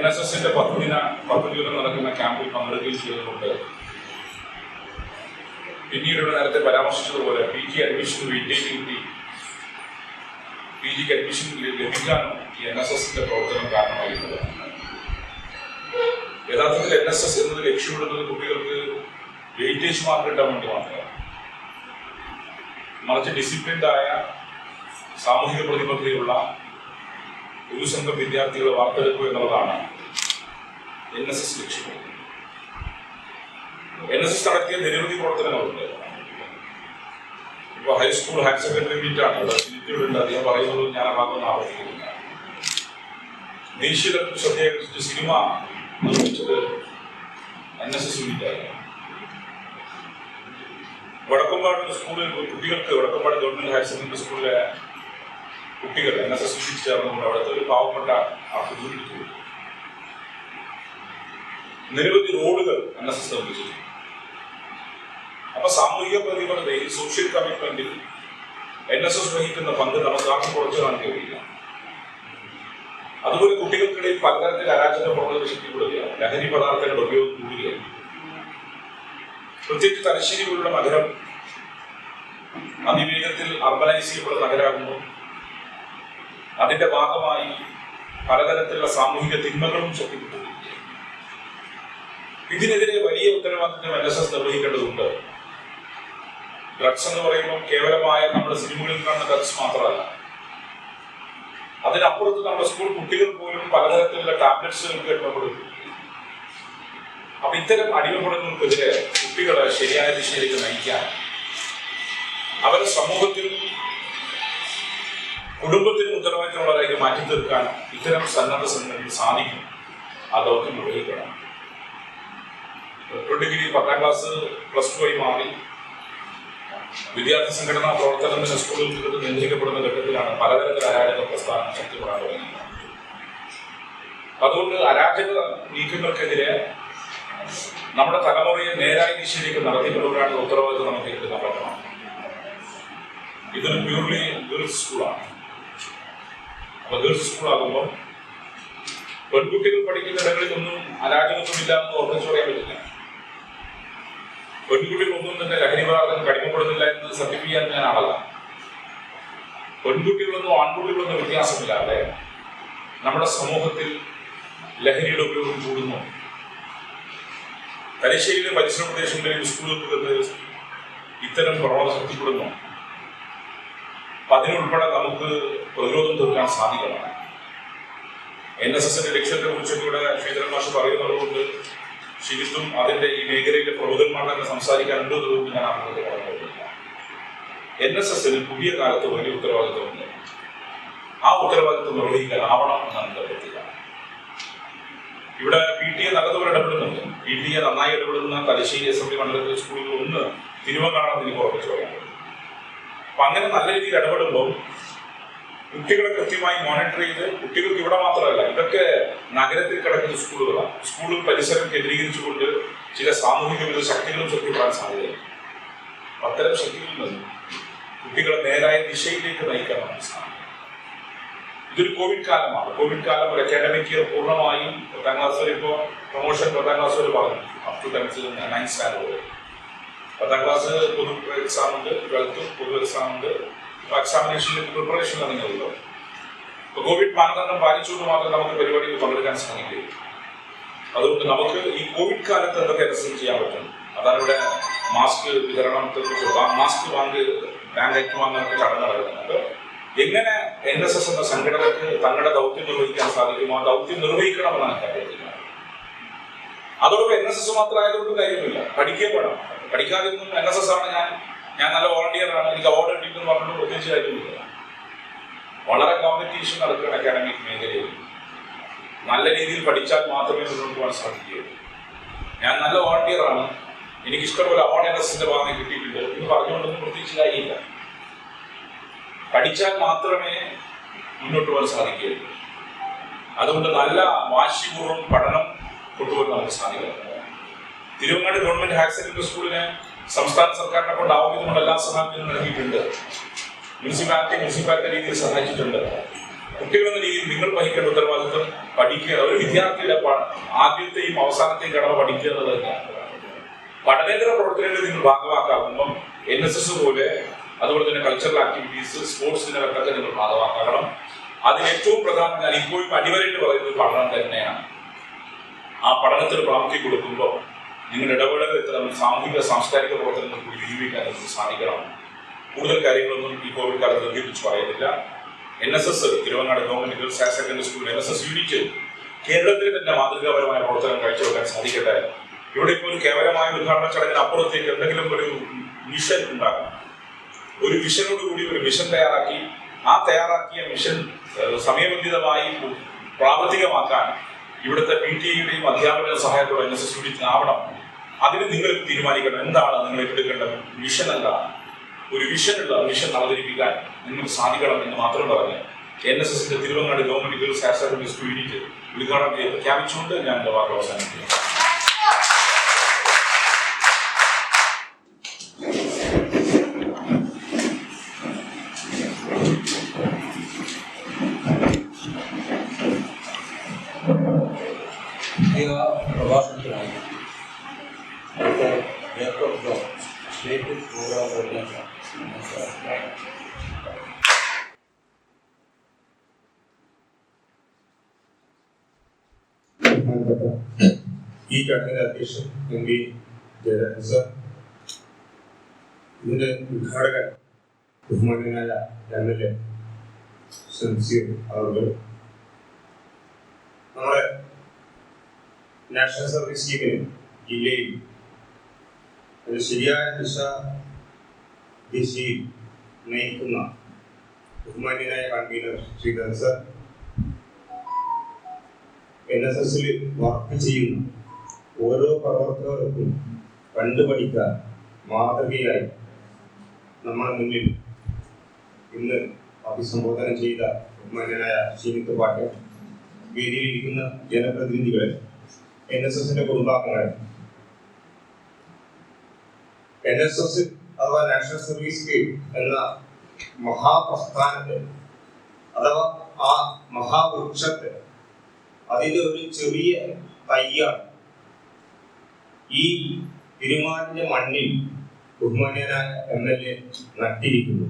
NSSന്റെ 10 ദിവസം നടക്കുന്ന ക്യാമ്പിൽ പങ്കെടുക്കുകയും ചെയ്തുകൊണ്ട് പിന്നീട് ഇവിടെ നേരത്തെ പരാമർശിച്ചതുപോലെ PG അഡ്മിഷൻ വെയിറ്റേജ് കിട്ടി PGക്ക് അഡ്മിഷൻ ലഭിക്കാനും ഈ NSSന്റെ പ്രവർത്തനം കാരണമായിരുന്നത്. യഥാർത്ഥത്തിൽ NSS എന്നത് ലക്ഷ്യമിടുന്നത് കുട്ടികൾക്ക് വെയിറ്റേജ് മാർക്ക് കിട്ടാൻ വേണ്ടി മാത്രമല്ല, മറിച്ച് ഡിസിപ്ലിൻഡായ സാമൂഹിക പ്രതിബദ്ധതയുള്ള ഒരു സംഘം വിദ്യാർത്ഥികളെ വാർത്തെടുക്കുക എന്നുള്ളതാണ് NSS ലക്ഷ്യമിടുന്നത്. NSS നടത്തിയ നിരവധി പ്രവർത്തനങ്ങളുണ്ട്. ഇപ്പോൾ ഹൈസ്കൂൾ ഹയർ സെക്കൻഡറി മീറ്റാണ് ഇവിടെ സിനിമയുണ്ട്. അധികം പറയുന്നത് ഞാൻ ആ ഭാഗമൊന്നും ആവർത്തിക്കുന്നില്ല. ദേശീയ തലത്തിൽ ശ്രദ്ധയാകർഷിച്ച സിനിമ നിർമ്മിച്ചത് NSS യൂണിറ്റായിരുന്നു. വടക്കമ്പാട് സ്കൂളിൽ കുട്ടികൾക്ക്, വടക്കമ്പാട് ഗവൺമെന്റ് ഹയർ സെക്കൻഡറി സ്കൂളിലെ കുട്ടികൾ NSS യൂണിറ്റ് ചേർന്നുകൊണ്ട് അവിടുത്തെ ഒരു പാവപ്പെട്ട ആൾക്ക് വീട് കൊടുത്തു. നിരവധി റോഡുകൾ NSS നിർമ്മിച്ചു. അപ്പൊ സാമൂഹിക പ്രതിബദ്ധതയിൽ, സോഷ്യൽ കമ്മിറ്റ്മെന്റിൽ NSS വഹിക്കുന്ന പങ്ക് നമുക്ക് ആർക്കും കുറച്ച് കാണാൻ കഴിയില്ല. അതുപോലെ കുട്ടികൾക്കിടയിൽ പലതരത്തിൽ അരാജക പ്രവണത ശക്തിപ്പെടുകയാണ്. ലഹരി പദാർത്ഥങ്ങളുടെ ഉപയോഗം കൂടുകയാണ്. പ്രത്യേകിച്ച് തലശ്ശേരി പോലുള്ള നഗരം അതിവേഗത്തിൽ അർബനൈസ് ചെയ്യപ്പെടുന്ന നഗരമാകുമ്പോൾ അതിന്റെ ഭാഗമായി പലതരത്തിലുള്ള സാമൂഹിക തിന്മകളും ശക്തിപ്പെട്ടുകൊണ്ടിരിക്കുകയാണ്. ഇതിനെതിരെ വലിയ ഉത്തരവാദിത്വം NSS നിർവഹിക്കേണ്ടതുണ്ട്. ഡ്രഗ്സ് എന്ന് പറയുമ്പോൾ കേവലമായ നമ്മുടെ സിനിമകളിൽ കാണുന്ന ഡ്രഗ്സ് മാത്രമല്ല, അതിനപ്പുറത്ത് നമ്മുടെ സ്കൂൾ കുട്ടികൾ പോലും പലതരത്തിലുള്ള ടാബ്ലറ്റ്സുകൾക്ക് അടിമപ്പെടുന്നു. അപ്പൊ ഇത്തരം അടിമപ്പെടുന്നവർക്കെതിരെ കുട്ടികളെ ശരിയായ ദിശയിലേക്ക് നയിക്കാൻ, അവരെ സമൂഹത്തിൽ കുടുംബത്തിന് ഉത്തരവാദിത്തമുള്ളവരായി മാറ്റി തീർക്കാൻ ഇത്തരം സന്നദ്ധ സംഘടനകൾ സാധിക്കും. ആ ദൗത്യം നിർവഹിക്കണം. ഡിഗ്രി 10ാം ക്ലാസ് +2 ആയി മാറി വിദ്യാർത്ഥി സംഘടനാ പ്രവർത്തനത്തിന് സ്കൂളുകൾക്ക് നിയന്ത്രിക്കപ്പെടുന്ന ഘട്ടത്തിലാണ് പലതരത്തിൽ അരാജക പ്രസ്ഥാനം ശക്തിപ്പെടാൻ തുടങ്ങിയത്. അതുകൊണ്ട് അരാജക നീക്കങ്ങൾക്കെതിരെ നമ്മുടെ തലമുറയെ നേരായ ദിശയിലേക്ക് നടത്തിക്കൊണ്ടുവരാനുള്ള ഉത്തരവാദിത്വം നമുക്ക് എടുക്കാൻ പറ്റണം. ഇതൊരു പ്യൂർലി ഗേൾസ് സ്കൂളാണ്. അപ്പൊ ഗേൾസ് സ്കൂളാകുമ്പോൾ പെൺകുട്ടികൾ പഠിക്കുന്ന ഇടങ്ങളിലൊന്നും അരാജകത്വമില്ല എന്ന് ഉറപ്പിച്ചു പറയാൻ പറ്റില്ല. പെൺകുട്ടികളൊന്നും തന്നെ ലഹരി പദാർത്ഥങ്ങൾ അടിമപ്പെടുന്നില്ല എന്ന് സർട്ടിഫൈ ചെയ്യാൻ ഞാൻ ആളല്ല. പെൺകുട്ടികളൊന്നും ആൺകുട്ടികളൊന്നും വ്യത്യാസമില്ലാതെ നമ്മുടെ സമൂഹത്തിൽ ലഹരിയുടെ ഉപയോഗം കൂടുന്നു. തലശ്ശേരിയിലെ പരിസര പ്രദേശങ്ങളിലെ സ്കൂളുകൾക്ക് ഇത്തരം പ്രവണത ശക്തിപ്പെടുന്നു. അപ്പൊ അതിനുൾപ്പെടെ നമുക്ക് പ്രതിരോധം തീർക്കാൻ സാധിക്കണം. NSSന്റെ ലക്ഷ്യത്തെ കുറിച്ചൊക്കെ ഇവിടെ ശ്രീധരൻ മാഷ് പറയുന്നതുകൊണ്ട് ശരിക്കും അതിന്റെ ഈ മേഖലയിലെ പ്രബോധന്മാർ തന്നെ സംസാരിക്കാനുണ്ട് എന്നതുകൊണ്ട് ഞാൻ ആഗ്രഹത്തെ പറഞ്ഞിട്ടില്ല. NSSന് പുതിയ കാലത്ത് വലിയ ഉത്തരവാദിത്വമുണ്ട്. ആ ഉത്തരവാദിത്വം നിർവഹിക്കാനാവണം എന്നാണ് എന്റെ പ്രത്യേകത. ഇവിടെ PTA നല്ലതുപോലെ ഇടപെടുന്നുണ്ട്. PTA നന്നായി ഇടപെടുന്ന തലശ്ശേരി അസംബ്ലി മണ്ഡലത്തിലെ സ്കൂളുകൾ ഒന്ന് തിരുവങ്ങാണെന്ന് എനിക്ക് ഉറപ്പിച്ചു പറയാൻ പറ്റും. അപ്പൊ അങ്ങനെ നല്ല രീതിയിൽ ഇടപെടുമ്പോൾ കുട്ടികളെ കൃത്യമായി മോണിറ്റർ ചെയ്ത്, കുട്ടികൾക്ക് ഇവിടെ മാത്രമല്ല, ഇതൊക്കെ നഗരത്തിൽ കിടക്കുന്ന സ്കൂളുകളാണ്. സ്കൂളും പരിസരം കേന്ദ്രീകരിച്ചുകൊണ്ട് ചില സാമൂഹിക വിരുദ്ധ ശക്തികളും ശക്തിപ്പെടാൻ സാധ്യതയുണ്ട്. അത്തരം ശക്തികളിൽ നിന്ന് കുട്ടികളെ നേരായ ദിശയിലേക്ക് നയിക്കാൻ നമുക്ക് സാധിക്കും. ഇതൊരു കോവിഡ് കാലമാണ്. കോവിഡ് കാലം ഒരു അക്കാഡമിക് ഇയർ പൂർണ്ണമായും 10ാം ക്ലാസ് വരെ, ഇപ്പോൾ പ്രൊമോഷൻ 10ാം ക്ലാസ് വരെ പറഞ്ഞു, ടു 10th 9th സ്റ്റാൻഡേർഡ് വരെ. 10ാം ക്ലാസ് പൊതു എക്സാം ഉണ്ട്, 12th പൊതു എക്സാം ഉണ്ട്. എക്സാമിനേഷനിൽ പ്രിപ്പറേഷനിലാണ് നിങ്ങളുള്ളത്. ഇപ്പോൾ കോവിഡ് മാനദണ്ഡം പാലിച്ചുകൊണ്ട് മാത്രം നമുക്ക് പരിപാടിയിൽ പങ്കെടുക്കാൻ സാധിക്കുകയും, അതുകൊണ്ട് നമുക്ക് ഈ കോവിഡ് കാലത്ത് എന്തൊക്കെ എക്സസൈസ് ചെയ്യാൻ പറ്റും, അതാണ് ഇവിടെ മാസ്ക് വിതരണത്തെക്കുറിച്ച്, മാസ്ക് ബാങ്ക് ഏറ്റുവാങ്ങാനൊക്കെ ചടങ്ങ് നടക്കുന്നുണ്ട്. എങ്ങനെ NSS എന്ന സംഘടനയ്ക്ക് തങ്ങളുടെ ദൗത്യം നിർവഹിക്കാൻ സാധിക്കും, ആ ദൗത്യം നിർവഹിക്കണമെന്നാണ് കാര്യത്തില്ല. അതോടൊപ്പം NSS മാത്രമായതുകൊണ്ട് കാര്യമില്ല, പഠിക്കാൻ വേണം. പഠിക്കാതിരുന്നും NSS ആണ് ഞാൻ നല്ല വോളണ്ടിയറാണ്, എനിക്ക് അവാർഡ് കിട്ടിയെന്ന് പറഞ്ഞിട്ട് പ്രത്യേകിച്ച് കാര്യമില്ല. വളരെ കോമ്പറ്റീഷൻ നടക്കുന്ന അക്കാഡമിക് മേഖലയിൽ നല്ല രീതിയിൽ പഠിച്ചാൽ മാത്രമേ മുന്നോട്ട് പോകാൻ സാധിക്കുകയുള്ളൂ. ഞാൻ നല്ല വോളണ്ടിയറാണ്, എനിക്കിഷ്ടംപോലെ അവാർഡ് NSSന്റെ ഭാഗമായി കിട്ടിയിട്ടുണ്ട് എന്ന് പറഞ്ഞുകൊണ്ടൊന്നും പ്രത്യേകിച്ച് കാര്യമില്ല. പഠിച്ചാൽ മാത്രമേ മുന്നോട്ട് പോകാൻ സാധിക്കുകയുള്ളൂ. അതുകൊണ്ട് നല്ല വാശിപൂർവ്വം പഠനം കൊണ്ടുപോകാൻ നമുക്ക് സാധിക്കും. തിരുവങ്ങാട് ഗവൺമെന്റ് ഹയർ സെക്കൻഡറി സ്കൂളിന് സംസ്ഥാന സർക്കാരിനെ കൊണ്ടാവും വിധമുള്ള എല്ലാ സഹായങ്ങളും നൽകിയിട്ടുണ്ട്. മുനിസിപ്പാലിറ്റി രീതിയിൽ സഹായിച്ചിട്ടുണ്ട്. കുട്ടികളെന്ന രീതിയിൽ നിങ്ങൾ വഹിക്കേണ്ട ഉത്തരവാദിത്വം പഠിക്കുക. ഒരു വിദ്യാർത്ഥിയുടെ ആദ്യത്തെയും അവസാനത്തെയും കടമ പഠിക്കുക എന്നുള്ളത് തന്നെയാണ്. പഠനേതര പ്രവർത്തനങ്ങളിൽ നിങ്ങൾ ഭാഗമാക്കാകുമ്പം NSS പോലെ, അതുപോലെ തന്നെ കൾച്ചറൽ ആക്ടിവിറ്റീസ്, സ്പോർട്സിന്റെ ഘട്ടത്തിൽ നിങ്ങൾ ഭാഗമാക്കണം. അതിന് ഏറ്റവും പ്രധാനം ഞാൻ ഇപ്പോഴും അടിവരയിട്ട് പറയുന്നത് പഠനം തന്നെയാണ്. ആ പഠനത്തിന് പ്രാമുഖ്യം കൊടുക്കുമ്പോൾ നിങ്ങളുടെ ഇടപെടലുകൾ ഇത്തരം സാമൂഹിക സാംസ്കാരിക പ്രവർത്തനങ്ങൾ കൂടി വിനിയോഗിക്കാൻ നിങ്ങൾക്ക് സാധിക്കണം. കൂടുതൽ കാര്യങ്ങളൊന്നും ഈ കോവിഡ് കാലത്ത് ദീർഘിപ്പിച്ച് പറയുന്നില്ല. NSS Thiruvangad government girls higher secondary school NSS unit കേരളത്തിൽ തന്നെ മാതൃകാപരമായ പ്രവർത്തനം കാഴ്ചവെക്കാൻ സാധിക്കട്ടെ. ഇവിടെ ഇപ്പോൾ ഒരു കേവലമായ ഉദ്ഘാടന ചടങ്ങിന് അപ്പുറത്തേക്ക് എന്തെങ്കിലും ഒരു മിഷൻ ഉണ്ടാകും. ഒരു വിഷനോടുകൂടി ഒരു മിഷൻ തയ്യാറാക്കി, ആ തയ്യാറാക്കിയ മിഷൻ സമയബന്ധിതമായി പ്രാവർത്തികമാക്കാൻ ഇവിടുത്തെ PTA-യുടെയും അധ്യാപകരുടെ സഹായത്തോടെ NSS യൂണിറ്റിന് ആവണം. അതിന് നിങ്ങൾ തീരുമാനിക്കണം എന്താണ് നിങ്ങൾ ഏറ്റെടുക്കേണ്ട മിഷൻ, എന്താണ് ഒരു വിഷനുള്ള മിഷൻ അവതരിപ്പിക്കാൻ നിങ്ങൾക്ക് സാധിക്കണം എന്ന് മാത്രം പറഞ്ഞ് NSSന്റെ Thiruvangad government girls higher secondary school unit ഉദ്ഘാടനം ചെയ്ത് പ്രഖ്യാപിച്ചുകൊണ്ട് ഞാൻ എൻ്റെ വാക്ക് അവസാനിപ്പിക്കുന്നു. പ്രഭാഷണത്തിനായി doctor Jacob John, state programme coordinator. ഈ ചടങ്ങിന്റെ അധ്യക്ഷൻ MP ജയരാജൻ സർ, ഇതിന്റെ ഉദ്ഘാടകൻ ബഹുമാന്യനായ MLA ശംസീർ അവർ, നമ്മുടെ നാഷണൽ സർവീസ് സ്കീമിന് ജില്ലയിൽ ഒരു ശരിയായ ദിശയിൽ നയിക്കുന്ന ബഹുമാന്യനായ കൺവീനർ ശ്രീധർ സർ, NSSൽ വർക്ക് ചെയ്യുന്ന ഓരോ പ്രവർത്തകർക്കും കണ്ടുപഠിക്കാൻ മാതൃകയായി നമ്മുടെ മുന്നിൽ ഇന്ന് അഭിസംബോധന ചെയ്ത ബഹുമാന്യനായ ശ്രീനിത്ത് പാട്ടേൽ, വേദിയിലിരിക്കുന്ന ജനപ്രതിനിധികളെ, NSSന്റെ കുടുംബാംഗങ്ങളെ, NSS അഥവാ നാഷണൽ സർവീസ് സ്കീം എന്ന മഹാപ്രസ്ഥാനത്തെ അഥവാ ആ മഹാവൃക്ഷത്തെ, അതിന്റെ ഒരു ചെറിയ തയ്യാണ് ഈ തിരുമാലിന്റെ മണ്ണിൽ ബഹുമാന്യനായ MLA നട്ടിരിക്കുന്നു.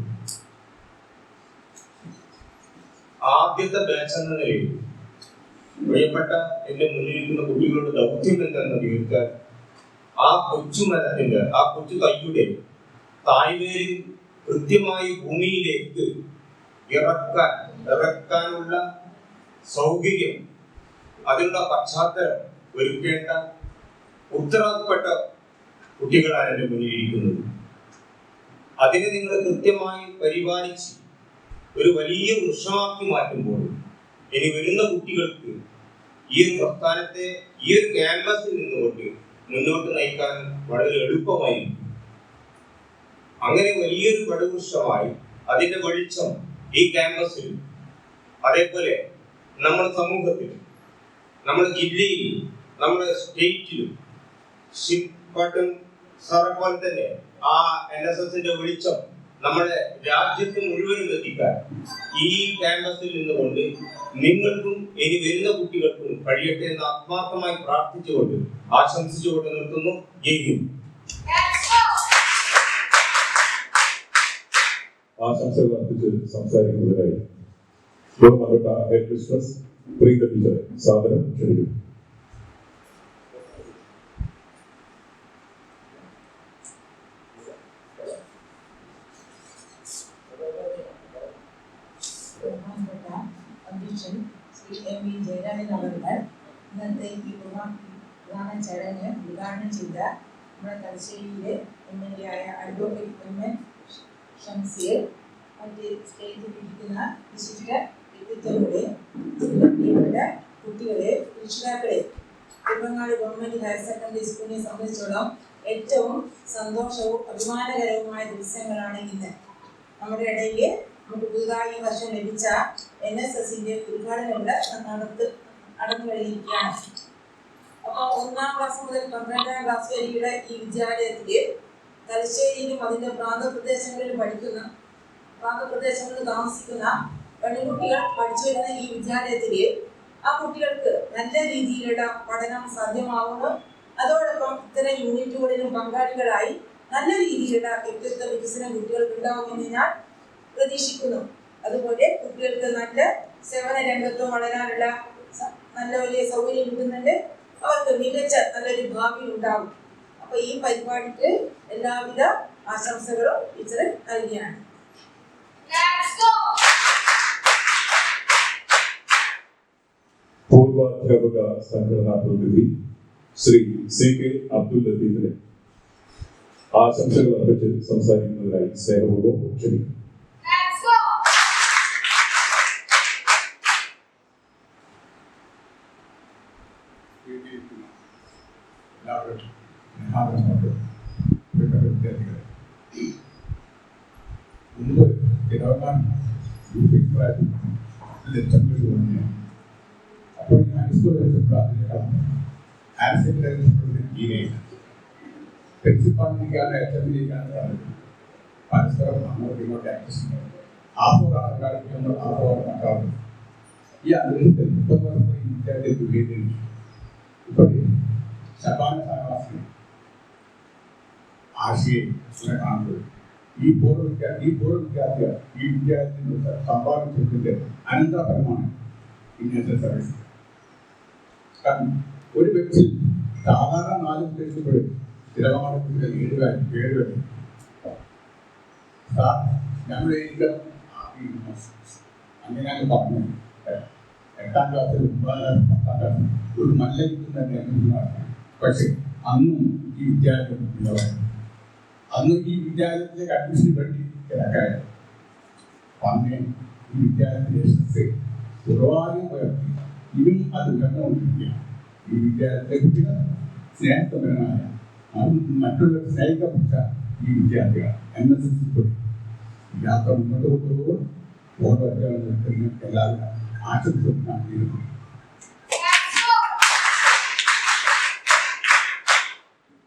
ആദ്യത്തെ ബാച്ച് എന്ന നിലയിൽ പ്രിയപ്പെട്ട എന്റെ മുന്നിലിരിക്കുന്ന കുട്ടികളുടെ ദൗത്യം എന്താണെന്ന് തീർക്കാൻ ആ കൊച്ചുമരത്തിന്റെ, ആ കൊച്ചു തൈയുടെ തായ്വേര് കൃത്യമായി ഭൂമിയിലേക്ക് ഇറക്കാനുള്ള സൗകര്യം, അതിനുള്ള പശ്ചാത്തലം ഒരുക്കേണ്ട ഉത്തരവാദപ്പെട്ട കുട്ടികളാണ് എൻ്റെ മുന്നിലിരിക്കുന്നത്. അതിനെ നിങ്ങൾ കൃത്യമായി പരിപാലിച്ച് ഒരു വലിയ വൃക്ഷമാക്കി മാറ്റുമ്പോൾ ഇനി വരുന്ന കുട്ടികൾക്ക് ഈ ഒരു പ്രസ്ഥാനത്തെ ഈ ഒരു ക്യാമ്പസിൽ നിന്നുകൊണ്ട് മുന്നോട്ട് നയിക്കാൻ വളരെ എളുപ്പമായിരിക്കും. അങ്ങനെ വലിയൊരു പടുവൃക്ഷമായി അതിന്റെ വെളിച്ചം ഈ ക്യാമ്പസിൽ, അതേപോലെ നമ്മുടെ സമൂഹത്തിലും, നമ്മുടെ ജില്ലയിലും, നമ്മുടെ സ്റ്റേറ്റിലും സാറെ പോലെ തന്നെ ആ NSSന്റെ വെളിച്ചം നമ്മുടെ രാജ്യത്ത് മുഴുവനും എത്തിക്കാൻ ഈ ക്യാമ്പസിൽ നിന്നുകൊണ്ട് നിങ്ങൾക്കും ഇനി വരുന്ന കുട്ടികൾക്കും കഴിയട്ടെ എന്ന് ആത്മാർത്ഥമായി പ്രാർത്ഥിച്ചുകൊണ്ട് ആശംസിച്ചുകൊണ്ട് നിർത്തുന്നു. ജയ് ഹിന്ദ്. ആശംസകൾ അർപ്പിച്ച് സംസാരിക്കുന്നതിനായി ബഹുമാനപ്പെട്ട ഹെഡ് മിസ്ട്രസ് പ്രീത ടീച്ചറെ സാദരം ക്ഷണിക്കുന്നു. അധ്യക്ഷൻ ശ്രീ എം വി ജയരാജൻ അവர்கள் ഇന്നത്തെ ഈ പ്രധാന ചടങ്ങ് ഉദ്ഘാടനം ചെയ്ത നമ്മുടെ തലശ്ശേരിയിലെ MLA ആയ അഡ്വക്കേറ്റ് എം.എൻ. ഷംസീർ, മറ്റ് സ്റ്റേജിലിരിക്കുന്ന വിശിഷ്ട വ്യക്തിത്വങ്ങളെ, പ്രിയപ്പെട്ട കുട്ടികളെ, രക്ഷിതാക്കളെ, കുമ്പങ്ങാട് ഗവൺമെന്റ് ഹയർ സെക്കൻഡറി സ്കൂളിനെ സംബന്ധിച്ചിടത്തോളം ഏറ്റവും സന്തോഷവും അഭിമാനകരവുമായ ദിവസങ്ങളാണ് ഇന്ന്. നമ്മുടെ ഇടയിൽ നമുക്ക് പുതുതായി ഈ വർഷം ലഭിച്ച NSSന്റെ ഉദ്ഘാടനം ഇവിടെ നടന്നു കഴിഞ്ഞിരിക്കുകയാണ്. അപ്പോൾ 1ാം ക്ലാസ് മുതൽ 12ാം ക്ലാസ് വരെയുള്ള ഈ വിദ്യാലയത്തില് തലശ്ശേരിയിലും അതിന്റെ പ്രാന്തപ്രദേശങ്ങളിൽ താമസിക്കുന്ന പെൺകുട്ടികൾ പഠിച്ചു വരുന്ന ഈ വിദ്യാലയത്തില് ആ കുട്ടികൾക്ക് നല്ല രീതിയിലുള്ള പഠനം സാധ്യമാവുന്നു. അതോടൊപ്പം ഇത്തരം യൂണിറ്റുകളിലും പങ്കാളികളായി നല്ല രീതിയിലുള്ള വ്യക്തിത്വ വികസനം കുട്ടികൾക്ക് ഉണ്ടാവുമെന്ന് ഞാൻ പ്രതീക്ഷിക്കുന്നു. അതുപോലെ കുട്ടികൾക്ക് നല്ല സേവന രംഗത്തും വളരാനുള്ള നല്ല വലിയ സൗകര്യം കിട്ടുന്നുണ്ട്. അവർക്ക് മികച്ച നല്ലൊരു ഭാവി ഉണ്ടാകും. അപ്പൊ ഈ പരിപാടിക്ക് എല്ലാവിധ ആശംസകളും ടീച്ചർ നൽകിയാണ്. പൂർവാധ്യാപക സംഘടനാ പ്രതിനിധി ശ്രീ CK അബ്ദുൽ ലത്തീഫിനെ ആശംസകൾ അർപ്പിച്ച് സംസാരിക്കുന്നതിനായി സ്നേഹപൂർവ്വം ക്ഷണിക്കുന്നു. മുമ്പ് തിരുവനന്തപുരം അപ്പോൾ ഹൈസ്കൂൾ ഹയർ സെക്കൻഡറി പ്രിൻസിപ്പാളിലേക്കാണ് HMലേക്കാണ് പരസ്പരം അങ്ങോട്ടും ഇങ്ങോട്ട് അഡ്ജസ്റ്റ് ആൾക്കാർക്ക് ഈ അന്തരീക്ഷത്തിൽ 30 വർഷം ഈ വിദ്യാർത്ഥി ഉപയോഗിക്കുന്നു. ഇപ്പോൾ ശബാന സാഹവാസിനെ ആശയം കാണുന്നത് ഈ പൂർവ്വ വിദ്യാർത്ഥികൾ ഈ വിദ്യാലയത്തിന് സംഭാവന ചെയ്തതിന്റെ അനന്തരഫലമാണ് ഇന്ത്യൻ സർവീസ്. കാരണം ഒരു വ്യക്തി സാധാരണ 4 ഉദ്ദേശിച്ചപ്പോൾ സ്ഥിരമായ കുട്ടികൾ 7 വരെ ഞങ്ങളുടെ അങ്ങനെയാണ് പറഞ്ഞു. 8ാം ക്ലാസ്സിൽ 9ാം ക്ലാസ് 10ാം ക്ലാസ് ഒരു നല്ല തന്നെ. പക്ഷെ അന്നും ഈ വിദ്യാലയം ഉള്ളതായിരുന്നു. അന്നും ഈ വിദ്യാലയത്തിലേക്ക് അഡ്മിഷന് വേണ്ടി കിടക്കായിരുന്നു. അന്നേ ഈ വിദ്യാലയത്തിന്റെ യശസ്സ് കുറവാനും ഉയർത്തി ഇതും അത് ഉയർന്നുകൊണ്ടിരിക്കുകയാണ്. ഈ വിദ്യാലയത്തിലെ കുട്ടികൾ സ്നേഹസമ്പന്നമായ മറ്റുള്ളവർ സ്നേഹിക്കപ്പെട്ട ഈ വിദ്യാർത്ഥികൾ NSS യാത്ര മുന്നോട്ട് കൊണ്ടുപോകും. ഓരോ എല്ലാവരും ആശംസകളും നൽകിയിരുന്നു.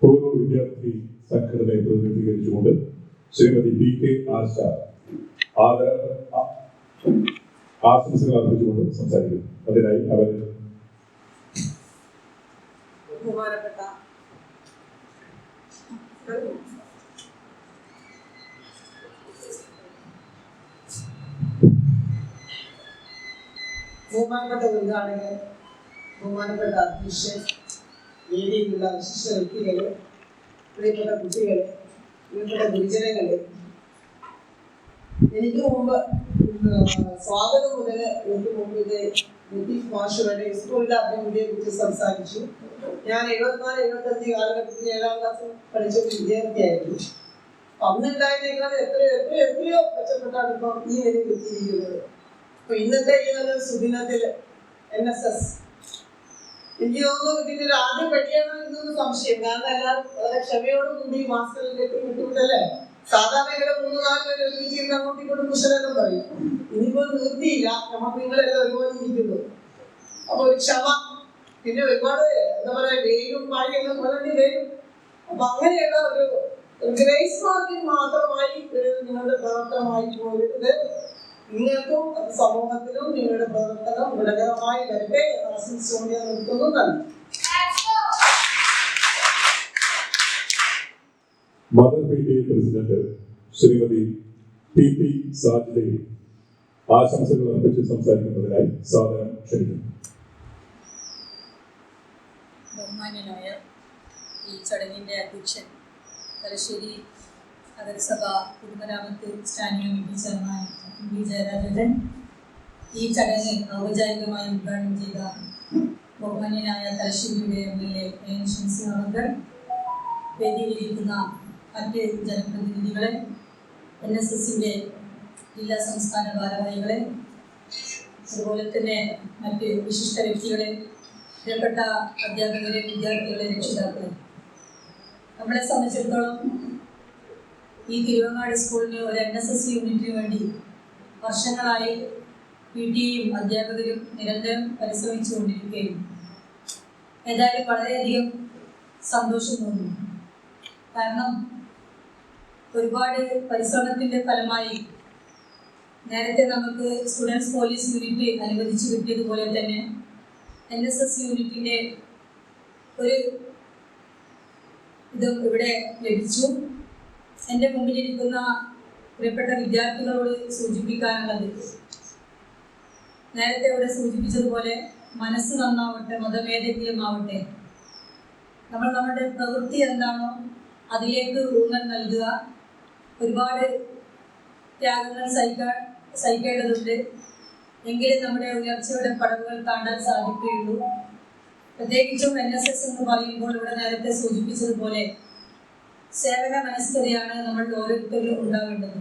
പൂർവ്വ വിദ്യാർത്ഥി സംഘടനയെ പ്രതിനിധീകരിച്ചുകൊണ്ട് ശ്രീമതി PK ആശ ആശംസകൾ അർപ്പിച്ചുകൊണ്ട് സംസാരിക്കുന്നു. അതിനായി അവർ ബഹുമാനപ്പെട്ട ഉദ്ഘാടകർ, ബഹുമാനപ്പെട്ട അധ്യക്ഷൻ, വേദിയിലുള്ള വിശിഷ്ട വ്യക്തികള്, പ്രിയപ്പെട്ട കുട്ടികള്, പ്രിയപ്പെട്ട ഗുരുജനങ്ങള്, എനിക്ക് മുമ്പ് സ്വാഗതം മുതൽ എനിക്ക് മുമ്പ് ലത്തീഫ് മാഷ് വരെ സ്കൂളിന്റെ അഭിവൃദ്ധിയെ കുറിച്ച് സംസാരിച്ചു. ഞാൻ 74-75 കാലഘട്ടത്തിൽ 7ാം ക്ലാസ്സിൽ പഠിച്ച ഒരു വിദ്യാർത്ഥിയായിരുന്നു. അന്നുണ്ടായിരുന്നേക്കാൾ എത്രയോ മെച്ചപ്പെട്ടാണ് ഇപ്പം ഈ നിലയിൽ എത്തിയിരിക്കുന്നത്. അപ്പൊ ഇന്നത്തെ ഈ ഒരു സുദിനത്തിൽ NSS എനിക്ക് തോന്നുന്നു ഇതിന്റെ ഒരു ആദ്യം പഠിക്കണം എന്നൊരു സംശയം. കാരണം എല്ലാവരും വളരെ ക്ഷമയോടുകൂടി മാസ്റ്ററിലേക്ക് വിട്ടുവിട്ടല്ലേ. സാധാരണ ഇവിടെ 3-4 പേര് ഒരുമിച്ചിരുന്ന് അങ്ങോട്ടും ഇങ്ങോട്ടും കുശലം പറയും. ഇനിയിപ്പോൾ നിർത്തിയില്ല, നമുക്ക് നിങ്ങളെല്ലാം ഒരുപോലെ ഇരിക്കുന്നു. അപ്പൊ ഒരു ക്ഷമ, പിന്നെ ഒരുപാട് എന്താ പറയാ വെയിലും മഴയൊക്കെ വളരെ വരും. അപ്പൊ അങ്ങനെയുള്ള ഒരു ഗ്രേസ് മാർക്കിൽ മാത്രമായി നിങ്ങളുടെ പ്രവർത്തനമായി പോരുന്നത്. നിങ്ങൾക്കും സമൂഹത്തിലും നിങ്ങളുടെ പ്രവർത്തനം ഗുണകരമായി വരട്ടെ എന്ന് ആശംസിച്ചുകൊണ്ട് ഞാൻ നിർത്തുന്നു. നന്ദി. Mother PTA president Shrimati TP സാജിദയെ ആശംസകൾ അർപ്പിച്ച് സംസാരിക്കുന്നതിനായി സാദരം ക്ഷണിക്കുന്നു. ബഹുമാന്യനായ ഈ ചടങ്ങിൻ്റെ അധ്യക്ഷൻ തലശ്ശേരി നഗരസഭ പൊതുമരാമത്ത് standing committee chairman P Jayarajan, ഈ ചടങ്ങ് ഔപചാരികമായി ഉദ്ഘാടനം ചെയ്ത ബഹുമാന്യനായ തലശ്ശേരിയുടെ MLA AN ഷംസി അവർ, വേദിയിലിരിക്കുന്ന മറ്റ് ജനപ്രതിനിധികളെ, NSSന്റെ ജില്ലാ സംസ്ഥാന ഭാരവാഹികളെ, അതുപോലെ തന്നെ മറ്റ് വിശിഷ്ട വ്യക്തികളെ, പ്രിയപ്പെട്ട അധ്യാപകരെ, വിദ്യാർത്ഥികളെ, രക്ഷിതാക്കളെ, നമ്മളെ സംബന്ധിച്ചിടത്തോളം ഈ തിരുവങ്ങാട് സ്കൂളിന് ഒരു NSS യൂണിറ്റിന് വേണ്ടി വർഷങ്ങളായി PTAയും അധ്യാപകരും നിരന്തരം പരിശ്രമിച്ചുകൊണ്ടിരിക്കുകയും ഏതായാലും വളരെയധികം സന്തോഷം തോന്നുന്നു. കാരണം ഒരുപാട് പരിശ്രമത്തിൻ്റെ ഫലമായി നേരത്തെ നമുക്ക് സ്റ്റുഡൻസ് പോലീസ് യൂണിറ്റ് അനുവദിച്ചു കിട്ടിയതുപോലെ തന്നെ NSS യൂണിറ്റിൻ്റെ ഒരു ഇതും ഇവിടെ ലഭിച്ചു. എൻ്റെ മുമ്പിലിരിക്കുന്ന പ്രിയപ്പെട്ട വിദ്യാർത്ഥികളോട് സൂചിപ്പിക്കാനുള്ളത്, നേരത്തെ ഇവിടെ സൂചിപ്പിച്ചതുപോലെ മനസ്സ് നന്നാവട്ടെ, മതഭേദഗീയമാവട്ടെ, നമ്മൾ നമ്മുടെ പ്രവൃത്തി എന്താണോ അതിലേക്ക് ഊന്നൽ നൽകുക. ഒരുപാട് ത്യാഗങ്ങൾ സഹിക്കേണ്ടതുണ്ട്, എങ്കിലും നമ്മുടെ ഉയർച്ചയുടെ പടവുകൾ താണ്ടാൻ സാധിക്കുകയുള്ളൂ. പ്രത്യേകിച്ചും NSS എന്ന് പറയുമ്പോൾ ഇവിടെ നേരത്തെ സൂചിപ്പിച്ചതുപോലെ സേവന മനസ്കതയാണ് നമ്മൾ ഓരോരുത്തരിലും ഉണ്ടാവേണ്ടത്.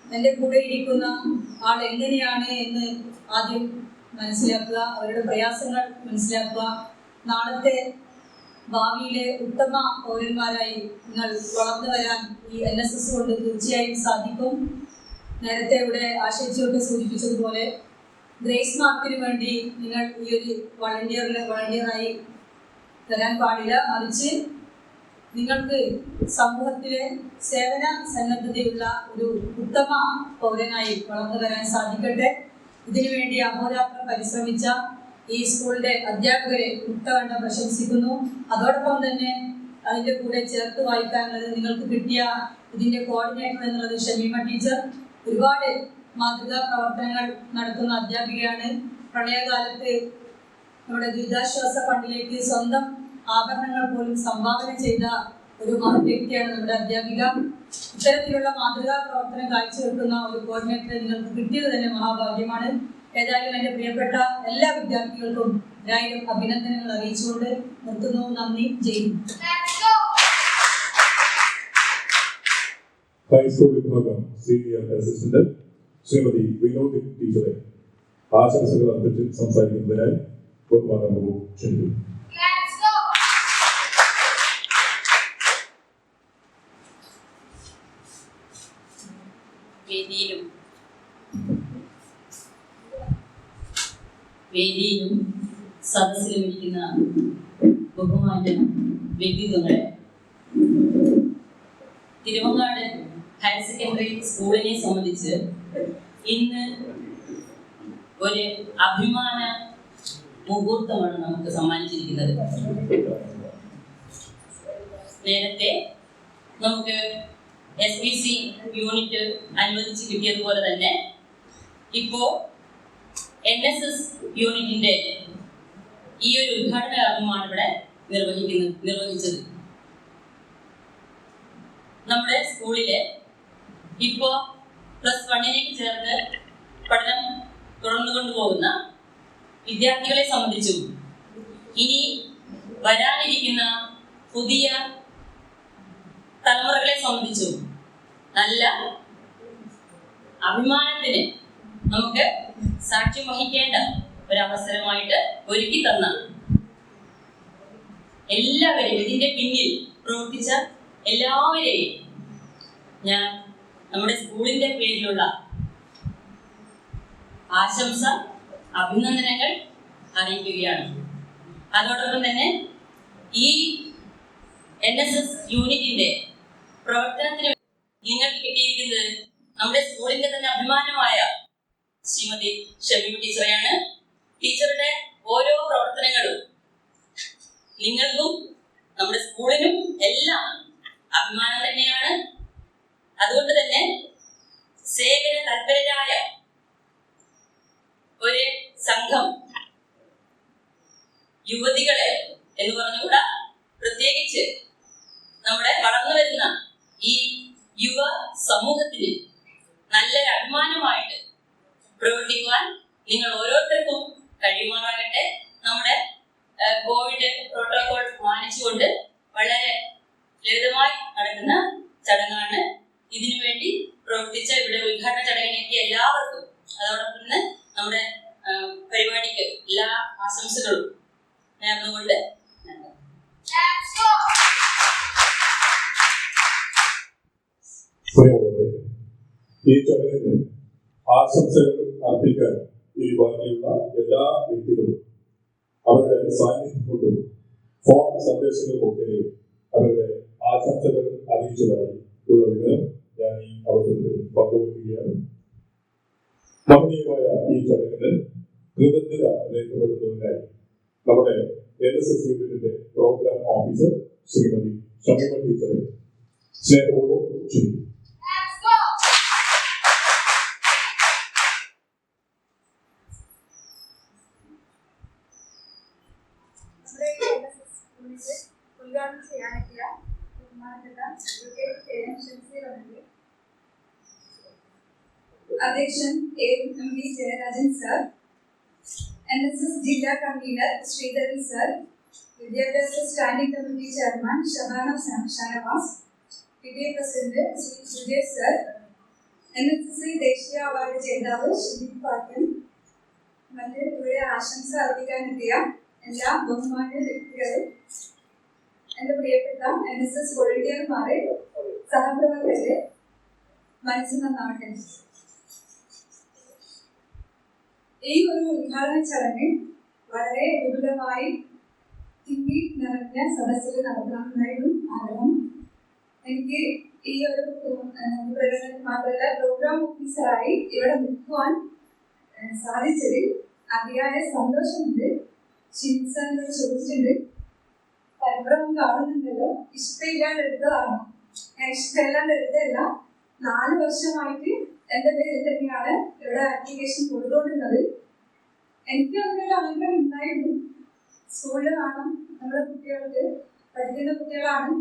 എൻ്റെ കൂടെ ഇരിക്കുന്ന ആൾ എങ്ങനെയാണ് എന്ന് ആദ്യം മനസ്സിലാക്കുക, അവരുടെ പ്രയാസങ്ങൾ മനസ്സിലാക്കുക. നാളത്തെ ഭാവിയിലെ ഉത്തമ പൗരന്മാരായി നിങ്ങൾ വളർന്നു വരാൻ ഈ NSS കൊണ്ട് തീർച്ചയായും സാധിക്കും. നേരത്തെ ഇവിടെ ആശയിച്ചൊക്കെ സൂചിപ്പിച്ചതുപോലെ ഗ്രേസ് മാർക്കിന് വേണ്ടി നിങ്ങൾ ഈ ഒരു വളണ്ടിയറായി തരാൻ പാടില്ല, മറിച്ച് നിങ്ങൾക്ക് സമൂഹത്തിലെ സേവന സന്നദ്ധതയുള്ള ഒരു ഉത്തമ പൗരനായി വളർന്നു വരാൻ സാധിക്കട്ടെ. ഇതിനുവേണ്ടി അഹോരാത്രം പരിശ്രമിച്ച ഈ സ്കൂളിൻ്റെ അധ്യാപകരെ ഉത്തകണ്ഠം പ്രശംസിക്കുന്നു. അതോടൊപ്പം തന്നെ അതിൻ്റെ കൂടെ ചേർത്ത് വായിക്കാനുള്ളത്, നിങ്ങൾക്ക് കിട്ടിയ ഇതിൻ്റെ കോർഡിനേറ്റർ എന്നുള്ളത് ഷമീമ ടീച്ചർ. ഒരുപാട് മാതൃകാ പ്രവർത്തനങ്ങൾ നടത്തുന്ന അധ്യാപികയാണ്. പ്രളയകാലത്ത് നമ്മുടെ ദുരിതാശ്വാസ ഫണ്ടിലേക്ക് സ്വന്തം ആഭരണങ്ങൾ പോലും സംഭാവന ചെയ്ത ഒരു മഹത് വ്യക്തിയാണ് നമ്മുടെ അധ്യാപിക. ഇത്തരത്തിലുള്ള മാതൃകാ പ്രവർത്തനം കാഴ്ചവെക്കുന്ന ഒരു കോർഡിനേറ്ററെ നിങ്ങൾക്ക് കിട്ടിയത് തന്നെ മഹാഭാഗ്യമാണ്. ഏതായാലും എൻ്റെ പ്രിയപ്പെട്ട എല്ലാ വിദ്യാർത്ഥികൾക്കും 1000 അഭിനന്ദനങ്ങൾ അറിയിച്ചുകൊണ്ട് നിർത്തുന്നു. നന്ദി. ജയ് ഹിന്ദ്. ഹൈസ്കൂൾ വിഭാഗം സീനിയർ അസിസ്റ്റന്റ് ശ്രീമതി വിനോദി ടീച്ചറെ ആശംസകൾ അർപ്പിച്ച് സംസാരിക്കുന്നതിനായി ബഹുമാനപൂർവ്വം ക്ഷണിക്കുന്നു. വേദിയിലും സദസ്സിലും ഇരിക്കുന്ന ബഹുമാന്യ വ്യക്തിത്വങ്ങളെ, തിരുവങ്ങാട് ഹയർ സെക്കൻഡറി സ്കൂളിനെ സംബന്ധിച്ച് ഇന്ന് ഒരു അഭിമാന മുഹൂർത്തമാണ് നമുക്ക് സമ്മാനിച്ചിരിക്കുന്നത്. നേരത്തെ നമുക്ക് SBC യൂണിറ്റ് അനുവദിച്ച് കിട്ടിയതുപോലെ തന്നെ ഇപ്പോൾ NSS യൂണിറ്റിന്റെ ഈ ഒരു ഉദ്ഘാടന കർമ്മമാണ് ഇവിടെ നിർവഹിച്ചത്. നമ്മുടെ സ്കൂളിലെ ഇപ്പോൾ +1 ചേർന്ന് പഠനം തുടർന്നു കൊണ്ടുപോകുന്ന വിദ്യാർത്ഥികളെ സംബന്ധിച്ചും ഇനി വരാനിരിക്കുന്ന പുതിയ തലമുറകളെ സംബന്ധിച്ചും നല്ല അഭിമാനത്തിന് നമുക്ക് സാക്ഷ്യം വഹിക്കേണ്ട ഒരവസരമായിട്ട് ഒരുക്കി തന്ന എല്ലാവരെയും, ഇതിന്റെ പിന്നിൽ പ്രവർത്തിച്ച എല്ലാവരെയും ഞാൻ നമ്മുടെ സ്കൂളിന്റെ പേരിലുള്ള ആശംസ, അഭിനന്ദനങ്ങൾ അറിയിക്കുകയാണ്. അതോടൊപ്പം തന്നെ ഈ NSS യൂണിറ്റിന്റെ പ്രവർത്തനത്തിന് നിങ്ങൾക്ക് കിട്ടിയിരിക്കുന്നത് നമ്മുടെ സ്കൂളിന്റെ തന്നെ അഭിമാനമായ ശ്രീമതി ഷമീമ ടീച്ചറെയാണ്. ടീച്ചറുടെ ഓരോ പ്രവർത്തനങ്ങളും നിങ്ങൾക്കും നമ്മുടെ സ്കൂളിനും എല്ലാം അഭിമാനം തന്നെയാണ്. അതുകൊണ്ട് തന്നെ സേവന തൽപരരായ ഒരു സംഘം യുവതികളെ എന്ന് പറഞ്ഞുകൂടാ, പ്രത്യേകിച്ച് നമ്മുടെ വളർന്നു വരുന്ന ഈ യുവ സമൂഹത്തിന് നല്ലൊരു അഭിമാനമായിട്ട് പ്രവർത്തിക്കുവാൻ നിങ്ങൾ ഓരോരുത്തർക്കും കഴിയുമാറാകട്ടെ. നമ്മുടെ കോവിഡ് പ്രോട്ടോകോൾ മാനിച്ചുകൊണ്ട് വളരെ ലളിതമായി നടക്കുന്ന ചടങ്ങാണ്. ഇതിനുവേണ്ടി പ്രവർത്തിച്ച ഇവിടെ ഉദ്ഘാടന ചടങ്ങിലേക്ക് എല്ലാവർക്കും അതോടൊപ്പം തന്നെ നമ്മുടെ പരിപാടിക്ക് എല്ലാ ആശംസകളും നേർന്നുകൊണ്ട് ഈ ചടങ്ങിന് ആശംസകൾ അർപ്പിക്കാൻ ഈ ബാക്കിയുള്ള എല്ലാ വ്യക്തികളും അവരുടെ സാന്നിധ്യം കൊണ്ടും ഫോൺ സന്ദേശങ്ങളുമൊക്കെയും അവരുടെ ആശംസകൾ അറിയിച്ചതായി ഉള്ള വിവരം ഞാൻ ഈ അവസരത്തിൽ പങ്കുവയ്ക്കുകയാണ്. മഹനീയമായ ഈ ചടങ്ങിന് കൃതജ്ഞത രേഖപ്പെടുത്തുന്നതിനായി നമ്മുടെ NSS യൂണിറ്റിന്റെ പ്രോഗ്രാം ഓഫീസർ ശ്രീമതി ഷമീമ ടീച്ചറെ സ്നേഹപൂർവ്വം ക്ഷണിക്കുന്നു. ഉദ്ഘാടനം ചെയ്യാനെത്തിയ ബഹുമാനപ്പെട്ട അധ്യക്ഷൻ AMV ജയരാജൻ സർ, NSS ജില്ലാ കൺവീനർ ശ്രീധരൻ സർ, വിദ്യാഭ്യാസ standing committee chairman Shabana Shanavas, PTA president Shri Sujay sir, NSS ദേശീയ അവാർഡ് ജേതാവ് ഷിബിൻ പാട്ടൻ, മറ്റ് ഇവിടെ ആശംസ അർപ്പിക്കാനെത്തിയ എല്ലാ ബഹുമാന്യ വ്യക്തികളെ, എന്റെ പ്രിയപ്പെട്ട NSS വോളണ്ടിയർമാരെ, സഹപ്രവർത്തകരെ, മനസ്സ് നന്നാവട്ടെ. ഈ ഒരു ഉദ്ഘാടന ചടങ്ങ് വളരെ വിപുലമായി തിങ്ങി നിറഞ്ഞ സദസ്സിൽ നടത്തണമെന്നായിരുന്നു ആഗ്രഹം. എനിക്ക് ഈ ഒരു പ്രകടനം മാത്രമല്ല, പ്രോഗ്രാം ഓഫീസറായി ഇവിടെ നിൽക്കുവാൻ സാധിച്ചതിൽ അതിയായ സന്തോഷമുണ്ട്. ഷിൻസാനോട് ചോദിച്ചിട്ടുണ്ട്, പരിഭ്രമം കാണുന്നുണ്ടല്ലോ, ഇഷ്ടമില്ലാണ്ട് എടുത്തതാണോ? ഞാൻ ഇഷ്ടമില്ലാണ്ട് എടുത്തതല്ല. 4 വർഷമായിട്ട് എന്റെ പേരിൽ തന്നെയാണ് ഇവിടെ ആപ്ലിക്കേഷൻ കൊടുത്തോണ്ടിരുന്നത്. എനിക്ക് അങ്ങനെ ഒരു ആഗ്രഹം ഉണ്ടായിരുന്നു. സ്കൂളിൽ കാണാം, നമ്മുടെ കുട്ടികൾക്ക് പഠിക്കുന്ന കുട്ടികളാണ്,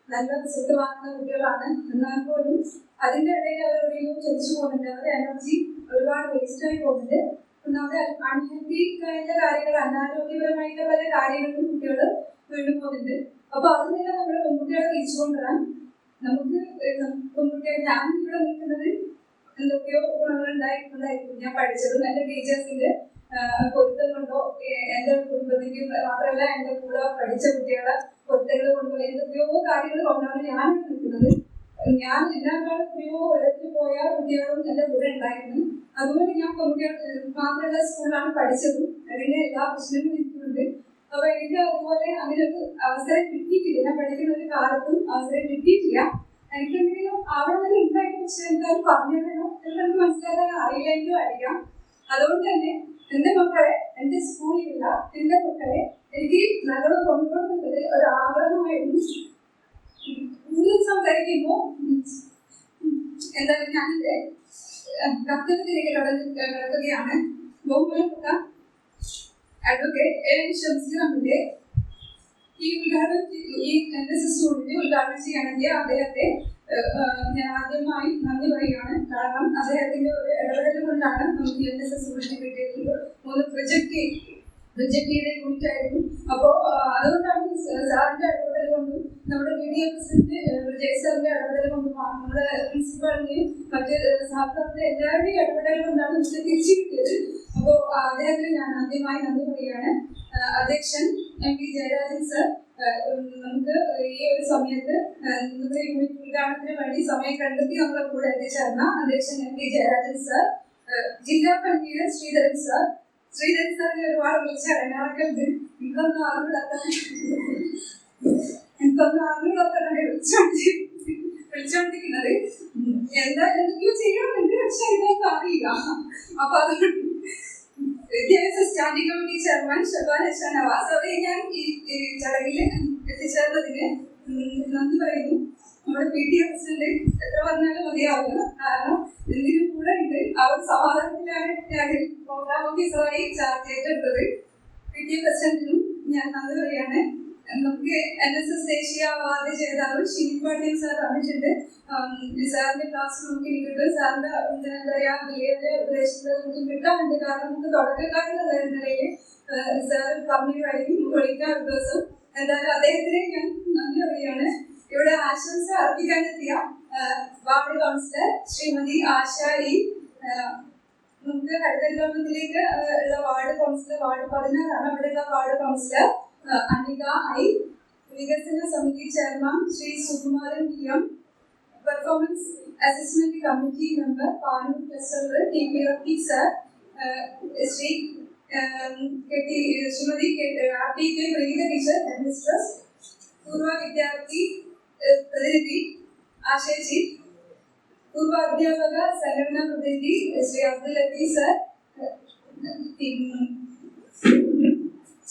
നല്ല റിസൾട്ട് വാങ്ങുന്ന കുട്ടികളാണ്. എന്നാൽ പോലും അതിന്റെ ഇടയിൽ അവരെവിടെയോ ചലിച്ചു പോകുന്നുണ്ട്. അവരുടെ എനർജി ഒരുപാട് വേസ്റ്റ് ആയി പോകുന്നുണ്ട്. ഒന്നാമത് അൺഹെൽത്തി ആയിട്ടുള്ള കാര്യങ്ങൾ, അനാരോഗ്യപരമായിട്ടുള്ള പല കാര്യങ്ങളും കുട്ടികൾ വീണ്ടും പോകുന്നുണ്ട്. അപ്പൊ അതിനെല്ലാം നമ്മുടെ പെൺകുട്ടികളെ തിരിച്ചു കൊണ്ടുവരാൻ നമുക്ക് പെൺകുട്ടികളെ, ഞാൻ ഇവിടെ നിൽക്കുന്നത് എന്തൊക്കെയോ ഗുണങ്ങളുണ്ടായിട്ടുണ്ടായിരിക്കും. ഞാൻ പഠിച്ചതും എന്റെ ടീച്ചേഴ്സിന്റെ പൊരുത്തം കൊണ്ടോ, എന്റെ കുടുംബത്തിന് മാത്രമല്ല എന്റെ കൂടെ പഠിച്ച കുട്ടികളെ പൊരുത്തങ്ങൾ കൊണ്ടോ, എന്തൊക്കെയോ കാര്യങ്ങൾ കൊണ്ടാണ് ഞാൻ നിൽക്കുന്നത്. ഞാൻ എല്ലാവരും എത്രയോ വെള്ളത്തിൽ പോയ കുട്ടികളും എന്റെ കൂടെ ഉണ്ടായിരുന്നു. അതുകൊണ്ട് ഞാൻ പെൺകുട്ടികൾ മാത്രമുള്ള സ്കൂളിലാണ് പഠിച്ചതും. അതിന്റെ എല്ലാ പ്രശ്നങ്ങളും എനിക്കുണ്ട്. അപ്പൊ എനിക്ക് അതുപോലെ അങ്ങനൊരു അവസരം കിട്ടിയിട്ടില്ല. ഞാൻ പഠിക്കുന്ന ഒരു കാലത്തും അവസരം കിട്ടിയിട്ടില്ല. എനിക്കെന്തെങ്കിലും അവിടെ നിന്ന് ഉണ്ടായിട്ട്, പക്ഷെ എനിക്കത് പറഞ്ഞു തരണോ എനിക്ക് മനസ്സിലാക്കാൻ അറിയില്ലെങ്കിലും ആയിരിക്കാം. അതുകൊണ്ട് തന്നെ എന്റെ മക്കളെ, എന്റെ സ്കൂളിലുള്ള എന്റെ മക്കളെ എനിക്ക് നല്ലോണം കൊണ്ടുപോകുന്നത് ഒരു ആഗ്രഹമായിരുന്നു. കൂടുതൽ സംസാരിക്കുമ്പോ എന്തായാലും ഞാനെന്റെ കർത്തവ്യത്തിലേക്ക് കടക്കുകയാണ്. ബഹുമാനപ്പെട്ട അഡ്വക്കേറ്റ് ഷംസീറിന്റെ ഈ NSS യൂണിറ്റ് ഉദ്ഘാടനം ചെയ്യാനെത്തിയ അദ്ദേഹത്തെ ഞാൻ ആദ്യമായി നന്ദി പറയുകയാണ്. കാരണം അദ്ദേഹത്തിന്റെ ഒരു ഇടപെടൽ കൊണ്ടാണ് നമുക്ക് NSS യൂണിറ്റ് കിട്ടിയത്. 3 പ്രൊജക്ട് ചെയ്ത യൂണിറ്റ് ആയിരുന്നു. അപ്പോ അതുകൊണ്ടാണ് സാറിന്റെ ഇടപെടൽ കൊണ്ടും നമ്മുടെ PTA പ്രസിഡന്റ് വിജയ് സാറിന്റെ ഇടപെടൽ കൊണ്ടും നമ്മുടെ പ്രിൻസിപ്പാളിന്റെയും മറ്റ് സഹപ്രവർത്തകരുടെ എല്ലാവരുടെയും ഇടപെടൽ കൊണ്ടാണ് നമുക്ക് തിരിച്ചു കിട്ടിയത്. അപ്പോ അദ്ദേഹത്തിന് ഞാൻ ആദ്യമായി നന്ദി പറയുകയാണ്. അധ്യക്ഷൻ MV ജയരാജൻ സർ, നമുക്ക് ഈ ഒരു സമയത്ത് നമ്മുടെ യൂണിറ്റ് ഉദ്ഘാടനത്തിന് വേണ്ടി സമയം കണ്ടെത്തി നമ്മുടെ കൂടെ എത്തിച്ചേർന്ന അധ്യക്ഷൻ MV ജയരാജൻ സർ, ജില്ലാ കൺവീനർ ശ്രീധരൻ സർ. ശ്രീധരൻ സാറിനെ ഒരുപാട് വിളിച്ച് ഇടങ്ങാറൊക്കെ ഉണ്ട്. നിങ്ങളൊന്നും ആരും എനിക്കൊന്നും അറിഞ്ഞൂടാത്തതാണ് വിളിച്ചോണ്ടിരിക്കുന്നത്. എന്തൊക്കെയോ ചെയ്യണമെന്നുണ്ട്, പക്ഷെ ഇതൊന്നും അറിയില്ല. അപ്പൊ അതുകൊണ്ട് വിദ്യാഭ്യാസ standing committee chairman Shabana Shanavas അവരെ ഞാൻ ഈ ചടങ്ങിൽ എത്തിച്ചേർന്നതിന് നന്ദി പറയുന്നു. നമ്മുടെ PTA പ്രസിഡന്റ് എത്ര പറഞ്ഞാലും മതിയാവില്ല, കാരണം എന്തിനും കൂടെ ഉണ്ട്. ആ ഒരു സമാധാനത്തിലാണ് ഞാൻ പ്രോഗ്രാം ഓഫീസറായി ചാർജ് ഏറ്റെടുത്തത്. PTA പ്രസിഡന്റിനും ഞാൻ നന്ദി പറയാണ്. നമുക്ക് NSS ദേശീയ അവാർഡ് ജേതാവ് ഷിനി പാട്ടീൽ സാർ വന്നിട്ടുണ്ട്. സാറിന്റെ ക്ലാസ് നമുക്ക് കിട്ടും. സാറിന്റെ എന്താ പറയാ വലിയ വലിയ ഉപദേശങ്ങൾ നമുക്ക് കിട്ടാറുണ്ട്. കാരണം നമുക്ക് തുടക്കക്കാരെന്നുള്ള നിലയിൽ സാർ പറഞ്ഞുമായിരിക്കും വിളിക്കാൻ ഒരു ദിവസം. എന്തായാലും അദ്ദേഹത്തിന് ഞാൻ നന്ദി പറയുകയാണ്. ഇവിടെ ആശംസ അർപ്പിക്കാനെത്തിയ വാർഡ് കൗൺസിലർ ശ്രീമതി ആശ ഇ. നമുക്ക് ഹരിത ഗ്രാമത്തിലേക്ക് ഉള്ള വാർഡ് കൗൺസിലർ വാർഡ് 16 അവിടെയുള്ള വാർഡ് കൗൺസിലർ അനിക ഐ. വികസന സമിതി chairman Shri Sukumaran PM. Performance assessment committee member Panoor cluster TPRP sir Shrimati RTK Preetha teacher headmistress. പൂർവ്വ വിദ്യാർത്ഥി പ്രതിനിധി ആശയജി. പൂർവ്വ അധ്യാപക സംഘടനാ പ്രതിനിധി Shri Abdul Latheef sir.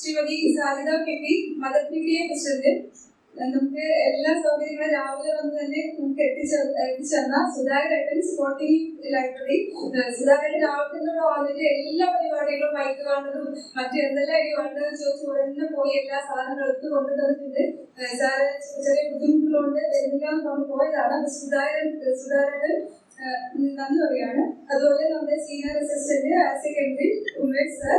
Shrimati Sajida KP mother PTA president. നമുക്ക് എല്ലാ സൗകര്യങ്ങളും രാവിലെ വന്ന് തന്നെ നമുക്ക് എത്തിച്ചേർന്ന സുധാകരൻ സ്പോർട്ടിംഗ് ലൈബ്രറി. സുധാകരൻ രാവിലെ വന്നിട്ട് എല്ലാ പരിപാടികളും ബൈക്ക് കാണുന്നതും മറ്റു എന്തെല്ലാം വേണ്ടതെന്ന് ചോദിച്ചു ഉടനെ പോയി എല്ലാ സാധനങ്ങളും എടുത്ത് കൊണ്ടു തന്നിട്ടുണ്ട്. സാറ് ചെറിയ ബുദ്ധിമുട്ടുകളുണ്ട് വരുന്നില്ല എന്ന് പറഞ്ഞു പോയതാണ്. സുധാകരൻ നന്ദി പറയാണ്. അതുപോലെ നമ്മുടെ senior assistant higher secondary Umesh sir.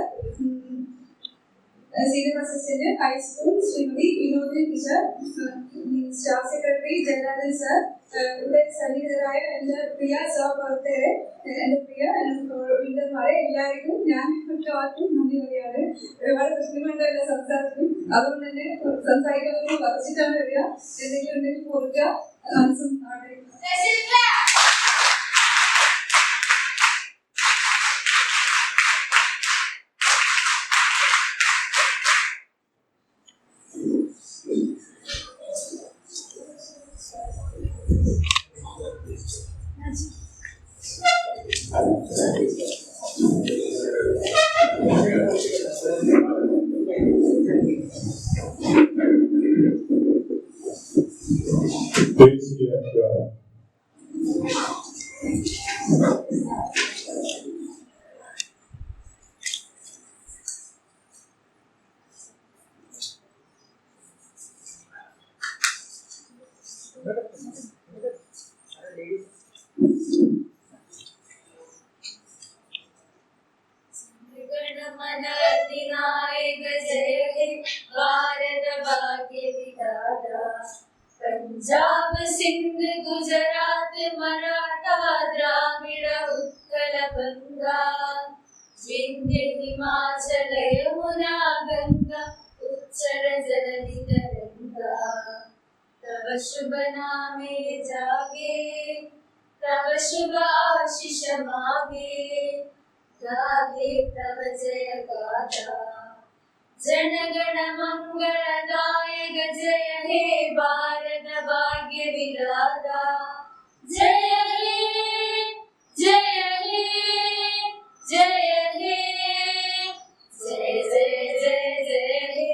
Senior assistant high school Shrimati Vinodini teacher. Staff secretary Jayarajan sir. ഇവിടെ സന്നിഹിതരായ എന്റെ പ്രിയ സഹപ്രവർത്തകരെ, എന്റെ പ്രിയ ഇന്റർമാരെ എല്ലാവർക്കും ഞാൻ ഒറ്റവാക്കും നന്ദി പറയാണ്. ഒരുപാട് പ്രശ്നങ്ങളുണ്ടല്ല സംസാരത്തിൽ, അതുകൊണ്ട് തന്നെ സംസാരിക്കാൻ വരച്ചിട്ടാണ് വരിക. എന്തെങ്കിലും ഉണ്ടെങ്കിൽ കൊടുക്കുക. മനസ്സും ദേശീയ ഗാനം. गणमनाधिनायक जय हे भारत भाग्य विधाता। पंजाब सिंध गुजरात मराठा द्राविड़ उत्कल बंगा विंध्य हिमाचल यमुना गंगा उच्चर जलधि तरंगा। तव शुभ नामे जागे तव शुभ आशीष मागे गाहे तव जय गाथा। जनगण मंगलदायक जय हे भारत भाग्य विधाता। जय हे जय हे जय हे जय जय जय जय हे।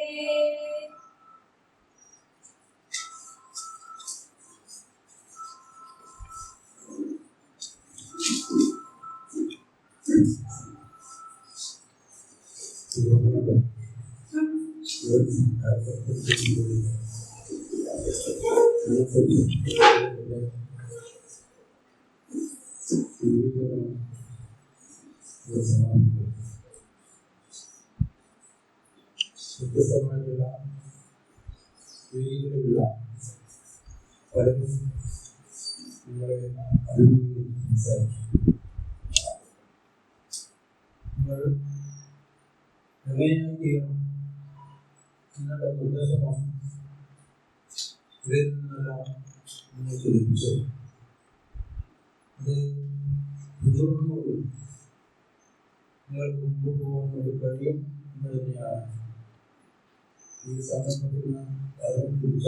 വ്യത്യസ്തമായിട്ടുള്ള രീതിയിലുള്ള പലരും നിങ്ങളെ സംസാരിക്കും. നിങ്ങൾ എങ്ങനെയാണ് ചെയ്യണം നിങ്ങളുടെ നിർദ്ദേശമാണ് ഇതിൽ നിന്നെല്ലാം നിങ്ങൾക്ക് ലഭിച്ചത്. അത് ഇതോടുകൂടി നിങ്ങൾക്ക് മുമ്പോട്ട് പോകുന്നത് കഴിയും എന്ന് തന്നെയാണ് ഈ സന്ദർഭത്തിൽ തരം തിരിച്ച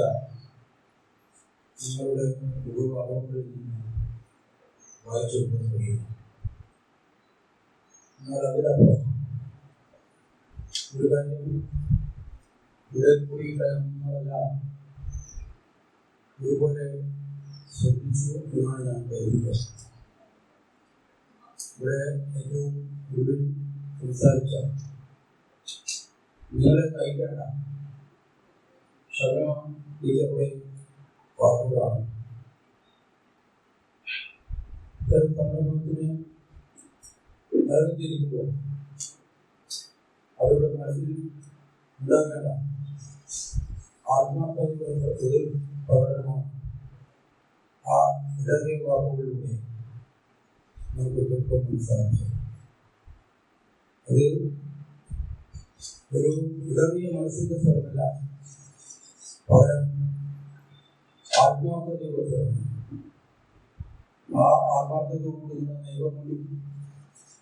നിങ്ങളുടെ മുഖഭാവങ്ങളിൽ നിന്ന് വായിച്ചു കൊടുക്കാൻ കഴിയും. എന്നാൽ അതിനപ്പുറം ഒരു കാര്യം ഇവിടെ കൂടിയിട്ട് നമ്മളെല്ലാം ഒരുപോലെ ശ്രദ്ധിച്ചു എന്നാണ് ഞാൻ കരുതുന്നത്. ഇവിടെ ഏറ്റവും കൂടുതൽ സംസാരിച്ച നിങ്ങളെ നയിക്കേണ്ട ക്ഷമ ടീച്ചറുടെ വാക്കുകളാണ്. ഇത്തരം സന്ദർഭത്തിന് ഇറങ്ങിത്തിരിക്കുമ്പോൾ അവരുടെ മനസ്സിൽ ഉണ്ടാകേണ്ട ആത്മാർത്ഥതയുടെ എതിർ പ്രകടനമാണ് ആ ഇടറിയ വാക്കുകളിലൂടെ നമുക്ക് എളുപ്പം മനസ്സിലാക്കിയത്. അത് ഒരു ഇടറിയ മനസ്സിന്റെ സ്വരമല്ല, പകരം ആത്മാർത്ഥതയുടെ സ്വരം. ആ ആത്മാർത്ഥതയോട് നിയമം കൊണ്ട്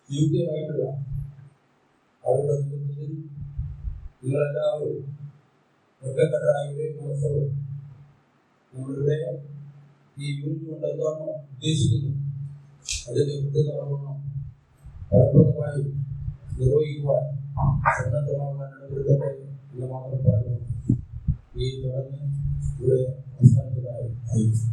യോഗ്യരായിട്ടുള്ള അവരുടെ നേതൃത്വത്തിൽ നിങ്ങളെല്ലാവരും ഒറ്റക്കെട്ടായ മനസ്സോട് നമ്മളിവിടെ ഈ യൂണിറ്റ് കൊണ്ട് എന്താണോ ഉദ്ദേശിക്കുന്നത് അതിന്റെ കൃത്യതർമ്മണം ഫലപ്രദമായി നിർവഹിക്കുവാൻ സന്നദ്ധമാകാൻ ഇടപെടുത്തട്ടെ എന്ന് മാത്രം പറഞ്ഞു ഈ ചടങ്ങ് ഇവിടെ അവസാനിച്ചതായി അറിയിച്ചു.